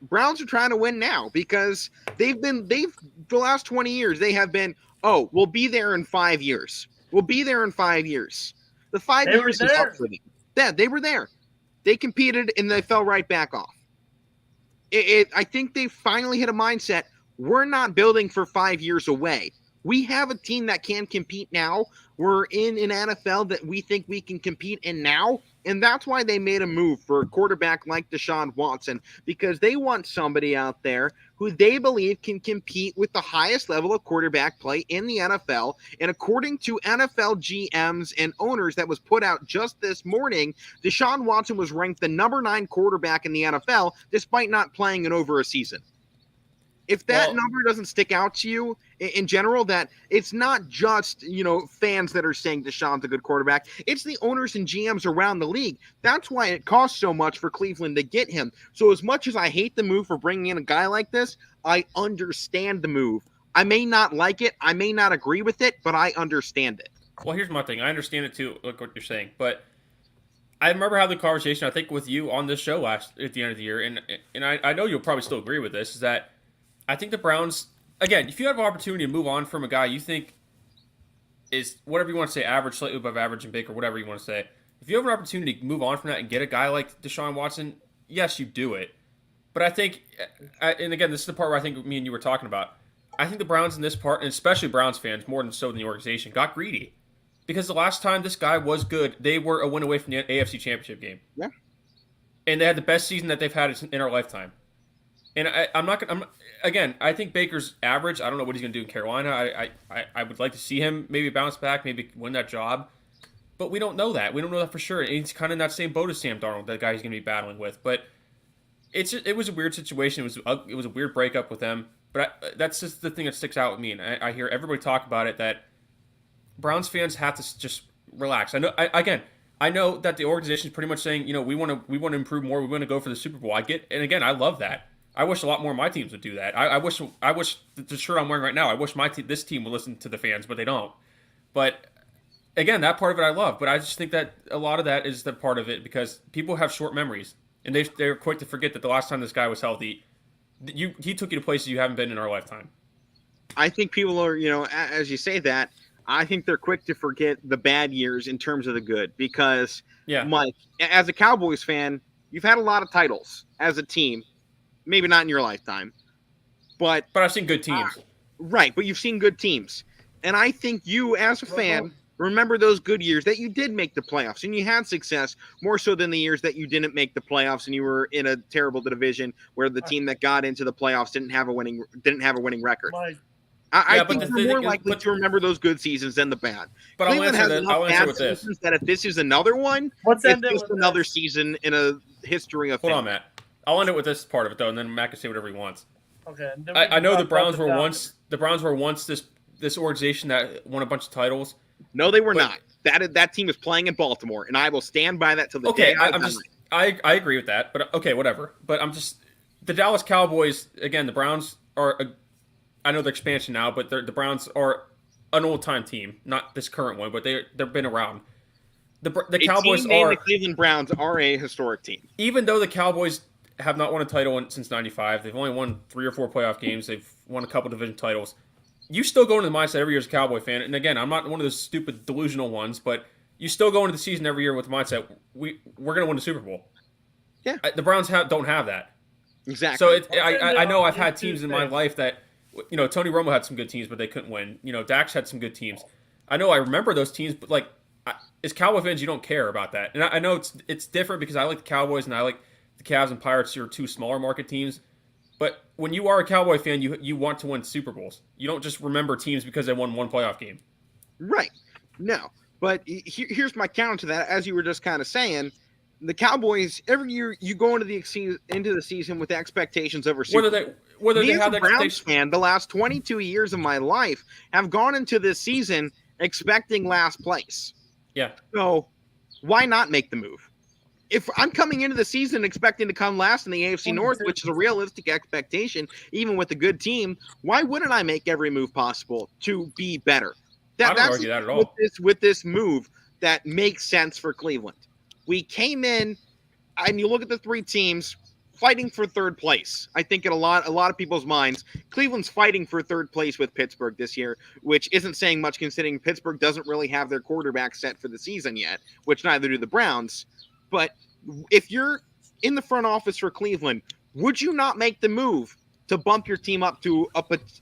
Browns are trying to win now because the last 20 years, they have been, oh, we'll be there in 5 years. We'll be there in 5 years. The 5 years is up for them. Yeah, they were there. They competed and they fell right back off. I think they finally hit a mindset. We're not building for 5 years away. We have a team that can compete now. We're in an NFL that we think we can compete in now. And that's why they made a move for a quarterback like Deshaun Watson, because they want somebody out there who they believe can compete with the highest level of quarterback play in the NFL. And according to NFL GMs and owners that was put out just this morning, Deshaun Watson was ranked the number 9 quarterback in the NFL, despite not playing in over a season. If that number doesn't stick out to you in general, that it's not just, you know, fans that are saying Deshaun's a good quarterback. It's the owners and GMs around the league. That's why it costs so much for Cleveland to get him. So as much as I hate the move for bringing in a guy like this, I understand the move. I may not like it. I may not agree with it, but I understand it. Well, here's my thing. I understand it too, like what you're saying, but I remember having the conversation, I think, with you on this show at the end of the year, and I know you'll probably still agree with this, is that I think the Browns, again, if you have an opportunity to move on from a guy you think is, whatever you want to say, average, slightly above average, and Baker, whatever you want to say, if you have an opportunity to move on from that and get a guy like Deshaun Watson, yes, you do it. But I think, and again, this is the part where I think me and you were talking about, I think the Browns in this part, and especially Browns fans, more than so than the organization, got greedy. Because the last time this guy was good, they were a win away from the AFC Championship game. Yeah. And they had the best season that they've had in our lifetime. And again, I think Baker's average. I don't know what he's going to do in Carolina. I would like to see him maybe bounce back, maybe win that job. But we don't know that. We don't know that for sure. And he's kind of in that same boat as Sam Darnold, that guy he's going to be battling with. But it was a weird situation. It was a weird breakup with them. But that's just the thing that sticks out with me. And I hear everybody talk about it, that Browns fans have to just relax. I know that the organization is pretty much saying, you know, we want to improve more. We want to go for the Super Bowl. And again, I love that. I wish a lot more of my teams would do that. I wish the shirt I'm wearing right now, I wish this team would listen to the fans, but they don't. But again, that part of it I love. But I just think that a lot of that is the part of it because people have short memories. And they're quick to forget that the last time this guy was healthy, he took you to places you haven't been in our lifetime. I think people are, you know, as you say that, I think they're quick to forget the bad years in terms of the good. Because, Mike, as a Cowboys fan, you've had a lot of titles as a team. Maybe not in your lifetime, but I've seen good teams. Right, but you've seen good teams. And I think you, as a fan, remember those good years that you did make the playoffs and you had success more so than the years that you didn't make the playoffs and you were in a terrible division where the team that got into the playoffs didn't have a winning record. I think you're more likely to remember those good seasons than the bad. But Cleveland has enough bad seasons that if this is another one, it's just another season in a history of. Hold on, Matt. I'll end it with this part of it though, and then Matt can say whatever he wants. Okay. I know the Browns were once this organization that won a bunch of titles, No, they were not. That team is playing in Baltimore, and I will stand by that till the day I agree with that, but okay, whatever. But I'm just the Dallas Cowboys again. The Browns are I know they're expansion now, but the Browns are an old time team, not this current one, but they've been around. The Cowboys are the Cleveland Browns are a historic team. Even though the Cowboys have not won a title since '95, they've only won 3 or 4 playoff games. They've won a couple division titles. You still go into the mindset every year as a Cowboy fan, and again, I'm not one of those stupid delusional ones, but you still go into the season every year with the mindset we're going to win the Super Bowl. Yeah, the Browns don't have that. Exactly. So I know I've had teams in my life that, Tony Romo had some good teams, but they couldn't win. Dax had some good teams. I know I remember those teams, but like as Cowboy fans, you don't care about that. And I know it's different because I like the Cowboys and I like the Cavs and Pirates, who are 2 smaller market teams. But when you are a Cowboy fan, you want to win Super Bowls. You don't just remember teams because they won 1 playoff game. Right. No. But here's my counter to that. As you were just kind of saying, the Cowboys, every year you go into the season with expectations over Super Bowl. Whether they have the Browns fan, the last 22 years of my life have gone into this season expecting last place. Yeah. So why not make the move? If I'm coming into the season expecting to come last in the AFC North, which is a realistic expectation, even with a good team, why wouldn't I make every move possible to be better? I don't argue that at all. With this move that makes sense for Cleveland. We came in, and you look at the 3 teams fighting for third place. I think in a lot of people's minds, Cleveland's fighting for third place with Pittsburgh this year, which isn't saying much considering Pittsburgh doesn't really have their quarterback set for the season yet, which neither do the Browns. But if you're in the front office for Cleveland, would you not make the move to bump your team up to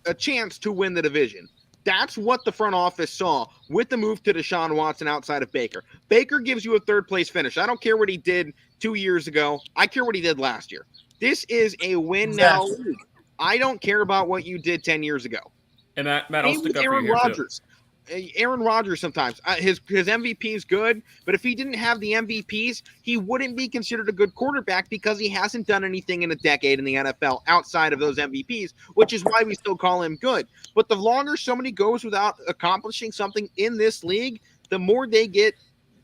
a chance to win the division? That's what the front office saw with the move to Deshaun Watson outside of Baker. Baker gives you a third-place finish. I don't care what he did 2 years ago. I care what he did last year. This is a win-now league. I don't care about what you did 10 years ago. And Matt, I'll stick up for you here, too. Aaron Rodgers sometimes. His MVP is good, but if he didn't have the MVPs, he wouldn't be considered a good quarterback because he hasn't done anything in a decade in the NFL outside of those MVPs, which is why we still call him good. But the longer somebody goes without accomplishing something in this league, the more they get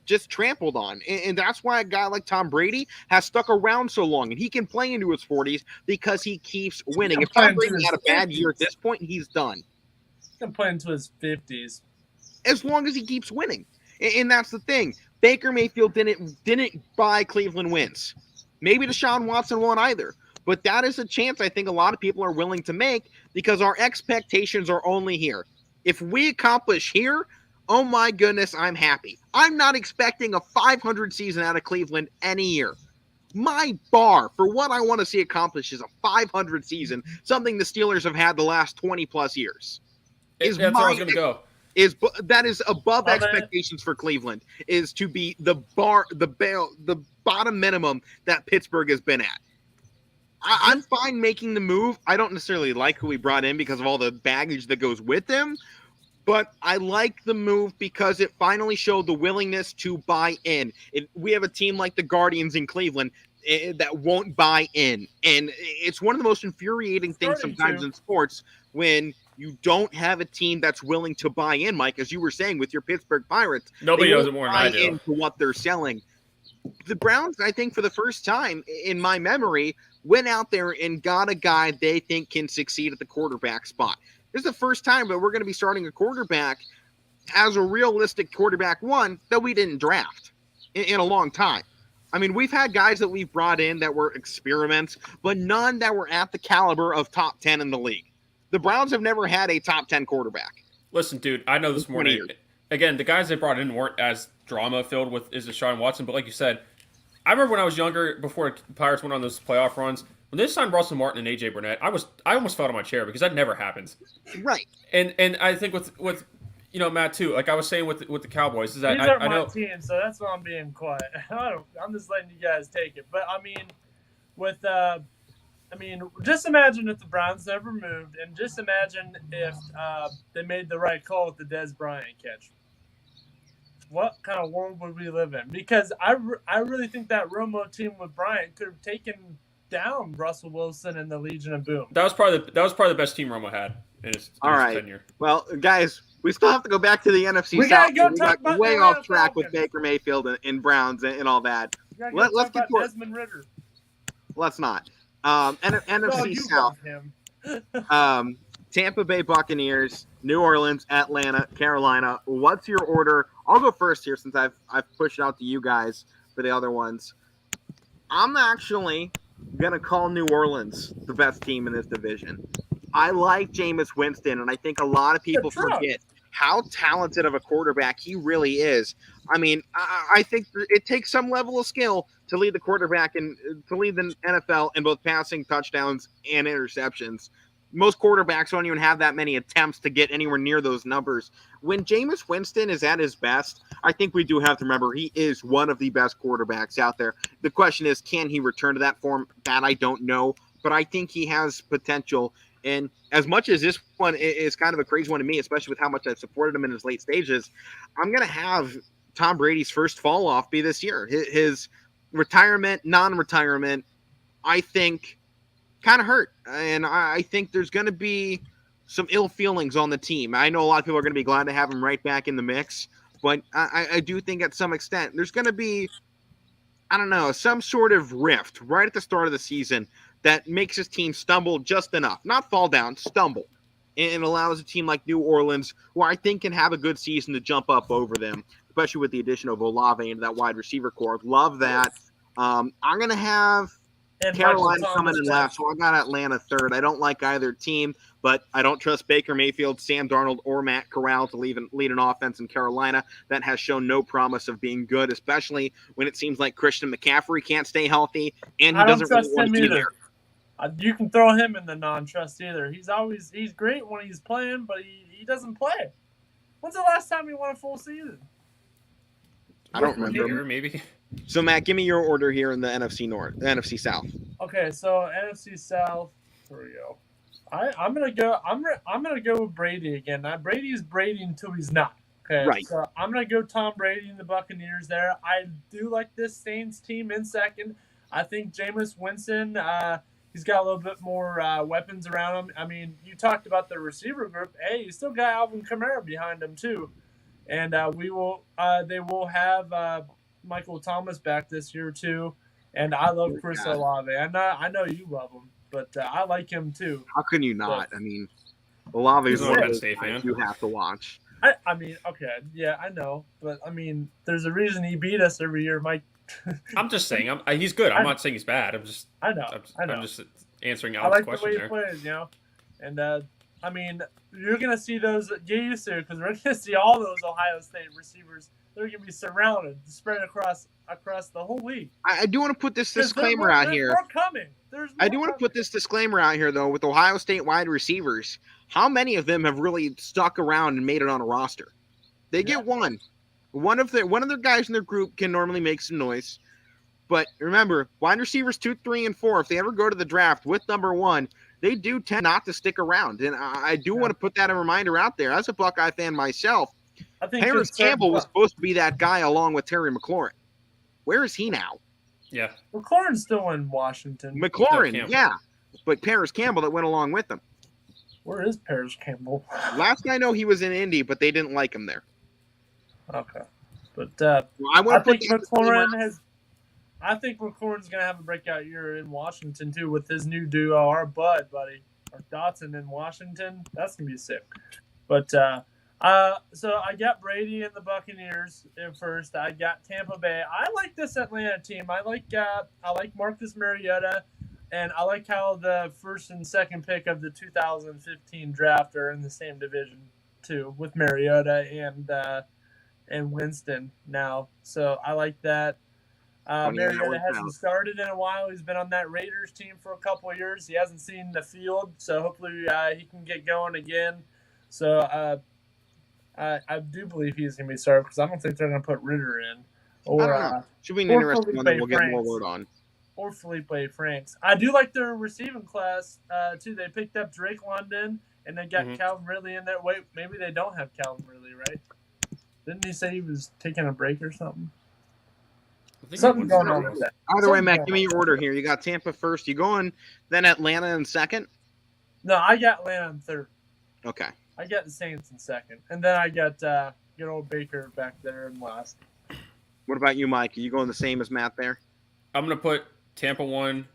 just trampled on. And that's why a guy like Tom Brady has stuck around so long, and he can play into his 40s because he keeps winning. If Tom Brady had a bad year at this point, he's done. He can play into his 50s. As long as he keeps winning. And that's the thing. Baker Mayfield didn't buy Cleveland wins. Maybe Deshaun Watson won't either. But that is a chance I think a lot of people are willing to make because our expectations are only here. If we accomplish here, oh my goodness, I'm happy. I'm not expecting a 500 season out of Cleveland any year. My bar for what I want to see accomplished is a 500 season, something the Steelers have had the last 20-plus years. That's where I was going to go. That is above expectations for Cleveland, is to be the bottom minimum that Pittsburgh has been at. I'm fine making the move. I don't necessarily like who we brought in because of all the baggage that goes with him, but I like the move because it finally showed the willingness to buy in. We have a team like the Guardians in Cleveland that won't buy in, and it's one of the most infuriating things sometimes in sports when you don't have a team that's willing to buy in, Mike, as you were saying with your Pittsburgh Pirates. Nobody knows it more than I do. Into what they're selling. The Browns, I think, for the first time in my memory, went out there and got a guy they think can succeed at the quarterback spot. This is the first time that we're going to be starting a quarterback as a realistic quarterback one that we didn't draft in a long time. I mean, we've had guys that we've brought in that were experiments, but none that were at the caliber of top 10 in the league. The Browns have never had a top 10 quarterback. Listen, dude, I know this morning, again, the guys they brought in weren't as drama-filled with Deshaun Watson, but like you said, I remember when I was younger, before the Pirates went on those playoff runs, when they signed Russell Martin and A.J. Burnett, I almost fell out of my chair because that never happens. Right. And I think with Matt, too, like I was saying with the Cowboys, is that These are I know my team, so that's why I'm being quiet. I'm just letting you guys take it. But, I mean, just imagine if the Browns never moved, and just imagine if they made the right call with the Dez Bryant catch. What kind of world would we live in? Because I really think that Romo team with Bryant could have taken down Russell Wilson and the Legion of Boom. That was probably the best team Romo had in his tenure. Well, guys, We still have to go back to the NFC We South. gotta go We talk got about way the off Atlanta track with Falcons. Baker Mayfield and Browns and all that. We gotta go Let's talk get about to it. Desmond Ritter. Let's not. NFC You South. love him. Tampa Bay Buccaneers, New Orleans, Atlanta, Carolina. What's your order? I'll go first here since I've pushed it out to you guys for the other ones. I'm actually gonna call New Orleans the best team in this division. I like Jameis Winston, and I think a lot of people forget how talented of a quarterback he really is. I mean, I think it takes some level of skill to lead the quarterback and to lead the NFL in both passing touchdowns and interceptions. Most quarterbacks don't even have that many attempts to get anywhere near those numbers. When Jameis Winston is at his best, I think we do have to remember he is one of the best quarterbacks out there. The question is, can he return to that form? That I don't know, but I think he has potential. And as much as this one is kind of a crazy one to me, especially with how much I've supported him in his late stages, I'm going to have Tom Brady's first fall off be this year. His retirement, non-retirement, I think kind of hurt. And I think there's going to be some ill feelings on the team. I know a lot of people are going to be glad to have him right back in the mix, but I do think at some extent there's going to be, I don't know, some sort of rift right at the start of the season that makes his team stumble just enough, not fall down, stumble, and allows a team like New Orleans, who I think can have a good season, to jump up over them, especially with the addition of Olave into that wide receiver core. Love that. I'm going to have Carolina coming in last, so I got Atlanta third. I don't like either team, but I don't trust Baker Mayfield, Sam Darnold, or Matt Corral to lead an offense in Carolina that has shown no promise of being good, especially when it seems like Christian McCaffrey can't stay healthy, and he doesn't really want to be there. You can throw him in the non-trust either. He's great when he's playing, but he doesn't play. When's the last time he won a full season? I don't remember. Maybe. So Matt, give me your order here in the NFC North, the NFC South. Okay, so NFC South. Here we go. I'm gonna go with Brady again. Now Brady's Brady until he's not. Okay, right. So I'm gonna go Tom Brady and the Buccaneers there. I do like this Saints team in second. I think Jameis Winston. He's got a little bit more weapons around him. I mean, you talked about the receiver group. Hey, you still got Alvin Kamara behind him too, and they will have Michael Thomas back this year too. And I love Chris Olave. I know you love him, but I like him too. How can you not? I mean, Olave is one of those guys you have to watch. I mean, okay, yeah, I know, but I mean, there's a reason he beat us every year, Mike. I'm just saying, he's good. I'm not saying he's bad. I know. I'm just answering Alex's question. I like the way there. he plays, you know. And I mean, you're gonna see those. Get used to it, because we're gonna see all those Ohio State receivers. They're gonna be surrounded, spread across the whole league. I do want to put this disclaimer out here. There's more coming. I do want to put this disclaimer out here, though, with Ohio State wide receivers. How many of them have really stuck around and made it on a roster? They get one. One of their guys in their group can normally make some noise. But remember, wide receivers 2, 3, and 4, if they ever go to the draft with number 1, they do tend not to stick around. And I do want to put that a reminder out there. As a Buckeye fan myself, I think Paris Campbell was supposed to be that guy along with Terry McLaurin. Where is he now? Yeah. McLaurin's still in Washington. McLaurin, yeah. But Paris Campbell that went along with him. Where is Paris Campbell? Last I know, he was in Indy, but they didn't like him there. Okay. But I think McLaurin's going to have a breakout year in Washington, too, with his new duo, our buddy, our Dotson in Washington. That's going to be sick. But so I got Brady and the Buccaneers in first. I got Tampa Bay. I like this Atlanta team. I like Marcus Mariota, and I like how the first and second pick of the 2015 draft are in the same division too, with Mariota and Winston now. So I like that. Mariota hasn't started in a while. He's been on that Raiders team for a couple of years. He hasn't seen the field, so hopefully he can get going again. So I do believe he's going to be started, because I don't think they're going to put Ritter in. Should be an interesting one that we'll get more word on. Or Felipe Franks. I do like their receiving class, too. They picked up Drake London, and they got Calvin Ridley in there. Wait, maybe they don't have Calvin Ridley, right? Didn't he say he was taking a break or something? Something going on with that. Either way, Matt, give me your order here. You got Tampa first. You going then Atlanta in second? No, I got Atlanta in third. Okay. I got the Saints in second, and then I got good old Baker back there in last. What about you, Mike? Are you going the same as Matt there? I'm going to put Tampa 1,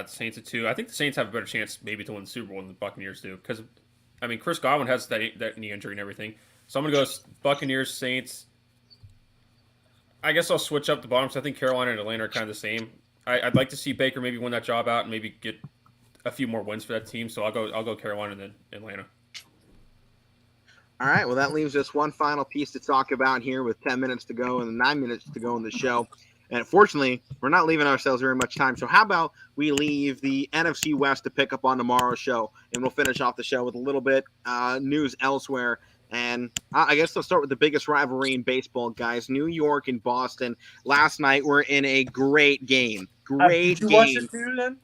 Saints at 2. I think the Saints have a better chance maybe to win the Super Bowl than the Buccaneers do because, I mean, Chris Godwin has that knee injury and everything. So I'm going to go Buccaneers, Saints. I guess I'll switch up the bottom because I think Carolina and Atlanta are kind of the same. I'd like to see Baker maybe win that job out and maybe get a few more wins for that team. So I'll go Carolina and then Atlanta. All right, well, that leaves us one final piece to talk about here with 10 minutes to go and 9 minutes to go in the show. And fortunately, we're not leaving ourselves very much time. So how about we leave the NFC West to pick up on tomorrow's show, and we'll finish off the show with a little bit news elsewhere. And I guess I'll start with the biggest rivalry in baseball, guys. New York and Boston. Last night we're in a great game. Great game. Watch it too, then?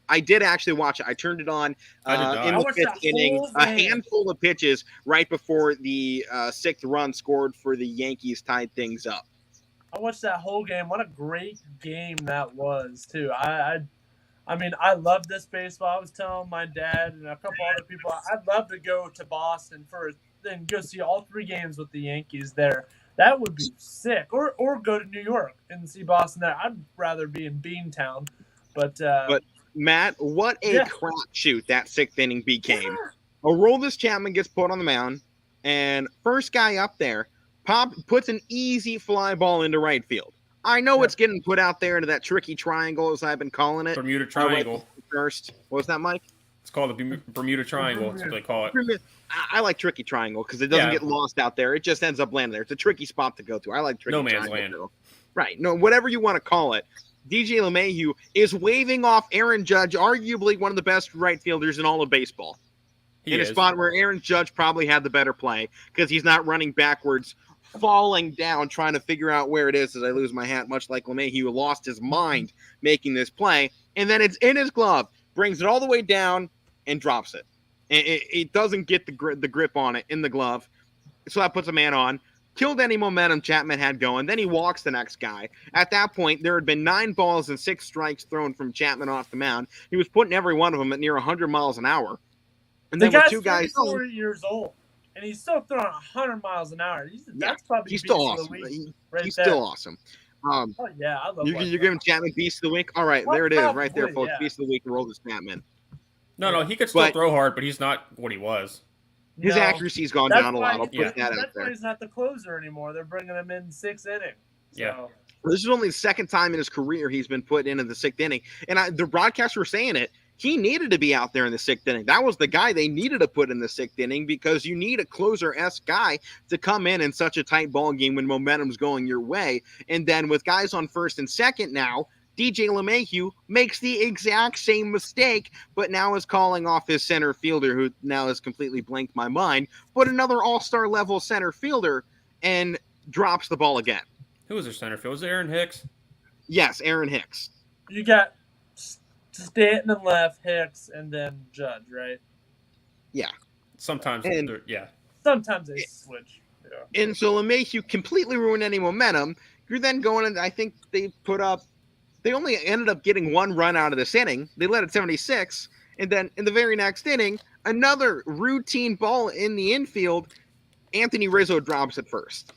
I did actually watch it. I turned it on in the fifth inning. A handful of pitches right before the sixth run scored for the Yankees tied things up. I watched that whole game. What a great game that was, too. I mean, I love this baseball. I was telling my dad and a couple other people, I'd love to go to Boston first, then go see all 3 games with the Yankees there. That would be sick. Or go to New York and see Boston there. I'd rather be in Beantown. But Matt, what a crapshoot that sixth inning became. Yeah. Aroldis Chapman gets put on the mound, and first guy up there puts an easy fly ball into right field. I know it's getting put out there into that tricky triangle, as I've been calling it. Bermuda Triangle. First. What was that, Mike? It's called the Bermuda Triangle. That's what they call it. I like tricky triangle because it doesn't get lost out there. It just ends up landing there. It's a tricky spot to go to. I like tricky triangle. No man's land. Right. No, whatever you want to call it. DJ LeMahieu is waving off Aaron Judge, arguably one of the best right fielders in all of baseball. In a spot where Aaron Judge probably had the better play because he's not running backwards, falling down, trying to figure out where it is as I lose my hat, much like LeMahieu lost his mind making this play. And then it's in his glove, brings it all the way down and drops it. It doesn't get the grip on it in the glove. So that puts a man on. Killed any momentum Chapman had going. Then he walks the next guy. At that point, there had been 9 balls and 6 strikes thrown from Chapman off the mound. He was putting every one of them at near 100 miles an hour. And then with 2 guys, 34 years old, and he's still throwing 100 miles an hour. That's probably he's still awesome. He's still awesome. I love. You're giving Chapman Beast of the Week. All right, there it is, right there, folks. Beast of the Week. Aroldis Chapman. No, he could still throw hard, but he's not what he was. His accuracy's gone down a lot. I'll put that out That's there. why he's not the closer anymore. They're bringing him in 6th inning. Yeah. So. This is only the second time in his career he's been put into the 6th inning. And the broadcasts were saying it. He needed to be out there in the 6th inning. That was the guy they needed to put in the 6th inning because you need a closer-esque guy to come in such a tight ball game when momentum's going your way. And then with guys on first and second now, DJ LeMahieu makes the exact same mistake, but now is calling off his center fielder, who now has completely blanked my mind, but another all-star level center fielder, and drops the ball again. Who was their center fielder? Was it Aaron Hicks? Yes, Aaron Hicks. You got Stanton and left, Hicks, and then Judge, right? Yeah. Sometimes, Sometimes they switch. Yeah. And so LeMahieu completely ruined any momentum. You're then going, and I think they only ended up getting 1 run out of this inning. They led at 76. And then in the very next inning, another routine ball in the infield. Anthony Rizzo drops it first.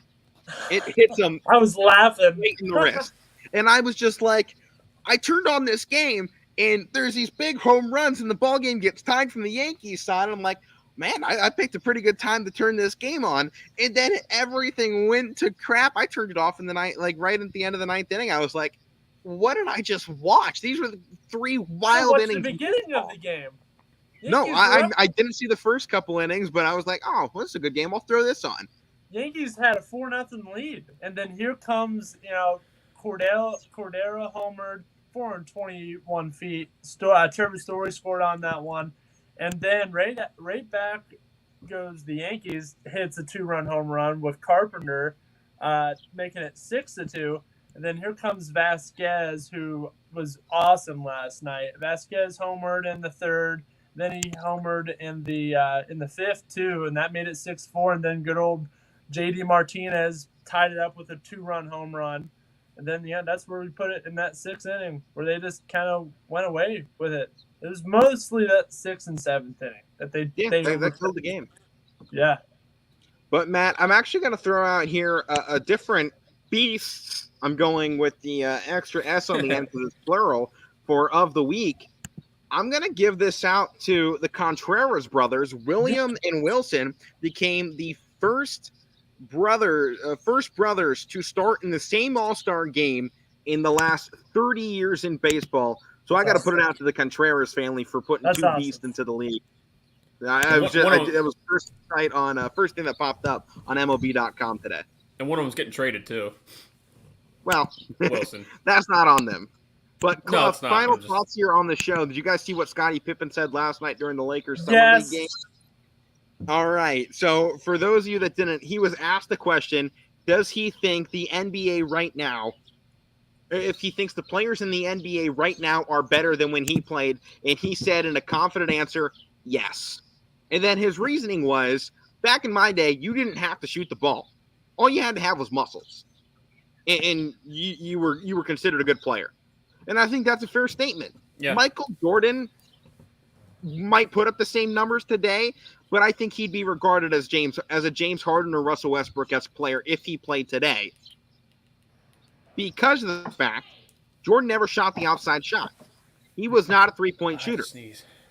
It hits him. I was laughing. Right in the wrist. And I was just like, I turned on this game, and there's these big home runs, and the ball game gets tied from the Yankees side. I'm like, man, I picked a pretty good time to turn this game on. And then everything went to crap. I turned it off in the night, like right at the end of the 9th inning. I was like, what did I just watch? These were the 3 wild innings. The beginning of the game. No, I didn't see the first couple innings, but I was like, oh, well, this is a good game. I'll throw this on. Yankees had a 4-0 lead, and then here comes Cordero homered, 421 feet. Trevor Story scored on that one, and then right back goes the Yankees, hits a 2-run home run with Carpenter, making it 6-2. And then here comes Vasquez, who was awesome last night. Vasquez homered in the 3rd. Then he homered in the 5th too, and that made it 6-4. And then good old JD Martinez tied it up with a 2-run home run. And then that's where we put it in that 6th inning, where they just kind of went away with it. It was mostly that 6th and 7th inning that they killed the game. Yeah. But Matt, I'm actually going to throw out here a different beast. I'm going with the extra S on the end of this plural for of the week. I'm going to give this out to the Contreras brothers. William and Wilson became the first brothers to start in the same All-Star game in the last 30 years in baseball. So I got to put it out to the Contreras family for putting two beasts into the league. It was first site on first thing that popped up on MLB.com today. And one of them's getting traded too. Well, Wilson. That's not on them. But no, it's not. Final thoughts here on the show. Did you guys see what Scottie Pippen said last night during the Lakers Summer League game? All right. So for those of you that didn't, he was asked the question, does he think the NBA right now, if he thinks the players in the NBA right now are better than when he played, and he said in a confident answer, yes. And then his reasoning was, back in my day, you didn't have to shoot the ball. All you had to have was muscles. And you were considered a good player. And I think that's a fair statement. Yeah. Michael Jordan might put up the same numbers today, but I think he'd be regarded as a James Harden or Russell Westbrook-esque player if he played today. Because of the fact Jordan never shot the outside shot. He was not a three-point shooter.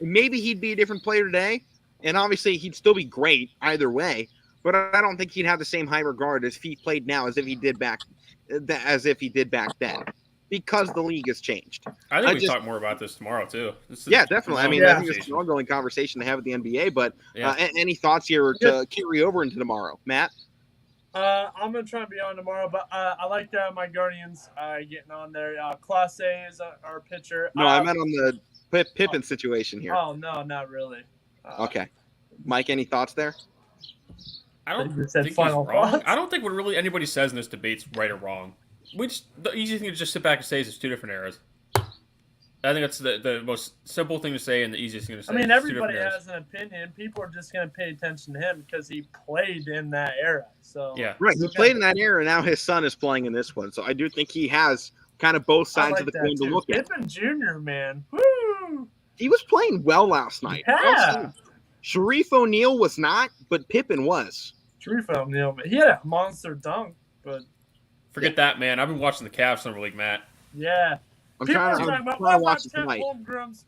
Maybe he'd be a different player today, and obviously he'd still be great either way, but I don't think he'd have the same high regard as if he played now as if he did back then. Because the league has changed. I think we talk more about this tomorrow too. Definitely. I think it's an ongoing conversation to have with the NBA. But any thoughts here to carry over into tomorrow, Matt? I'm gonna try and be on tomorrow, but I like my Guardians getting on there. Class A is our pitcher. No, I meant on the Pippen situation here. Oh no, not really. Okay, Mike, any thoughts there? I don't think he's wrong. I don't think what really anybody says in this debate's right or wrong. The easy thing to just sit back and say is it's two different eras. I think that's the most simple thing to say and the easiest thing to say. I mean, everybody has an opinion. People are just going to pay attention to him because he played in that era. So yeah, right. He played in that era. Now his son is playing in this one. So I do think he has kind of both sides of the coin to look at. Pippen Jr., man, woo! He was playing well last night. Yeah. Sharif O'Neal was not, but Pippen was. Sharif O'Neal, he had a monster dunk, but. Forget that, man. I've been watching the Cavs Summer League, Matt. Yeah. I'm trying to watch it tonight.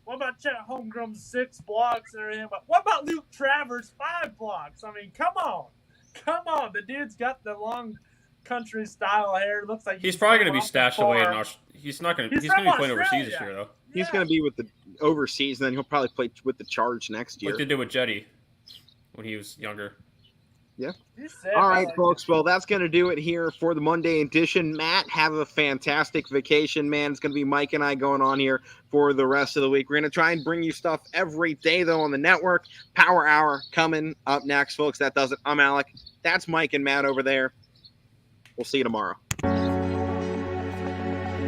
What about Chet Holmgren's 6 blocks and everything? What about Luke Travers' 5 blocks? I mean, come on. The dude's got the long country style hair. Looks like he's probably going to be stashed away in He's going to be playing overseas this year, though. Yeah. He's going to be with the overseas, and then he'll probably play with the Charge next year. Like they did with Jetty when he was younger. Yeah. All right, folks. Well, that's going to do it here for the Monday edition. Matt, have a fantastic vacation, man. It's going to be Mike and I going on here for the rest of the week. We're going to try and bring you stuff every day, though, on the network. Power Hour coming up next, folks. That does it. I'm Alec. That's Mike and Matt over there. We'll see you tomorrow.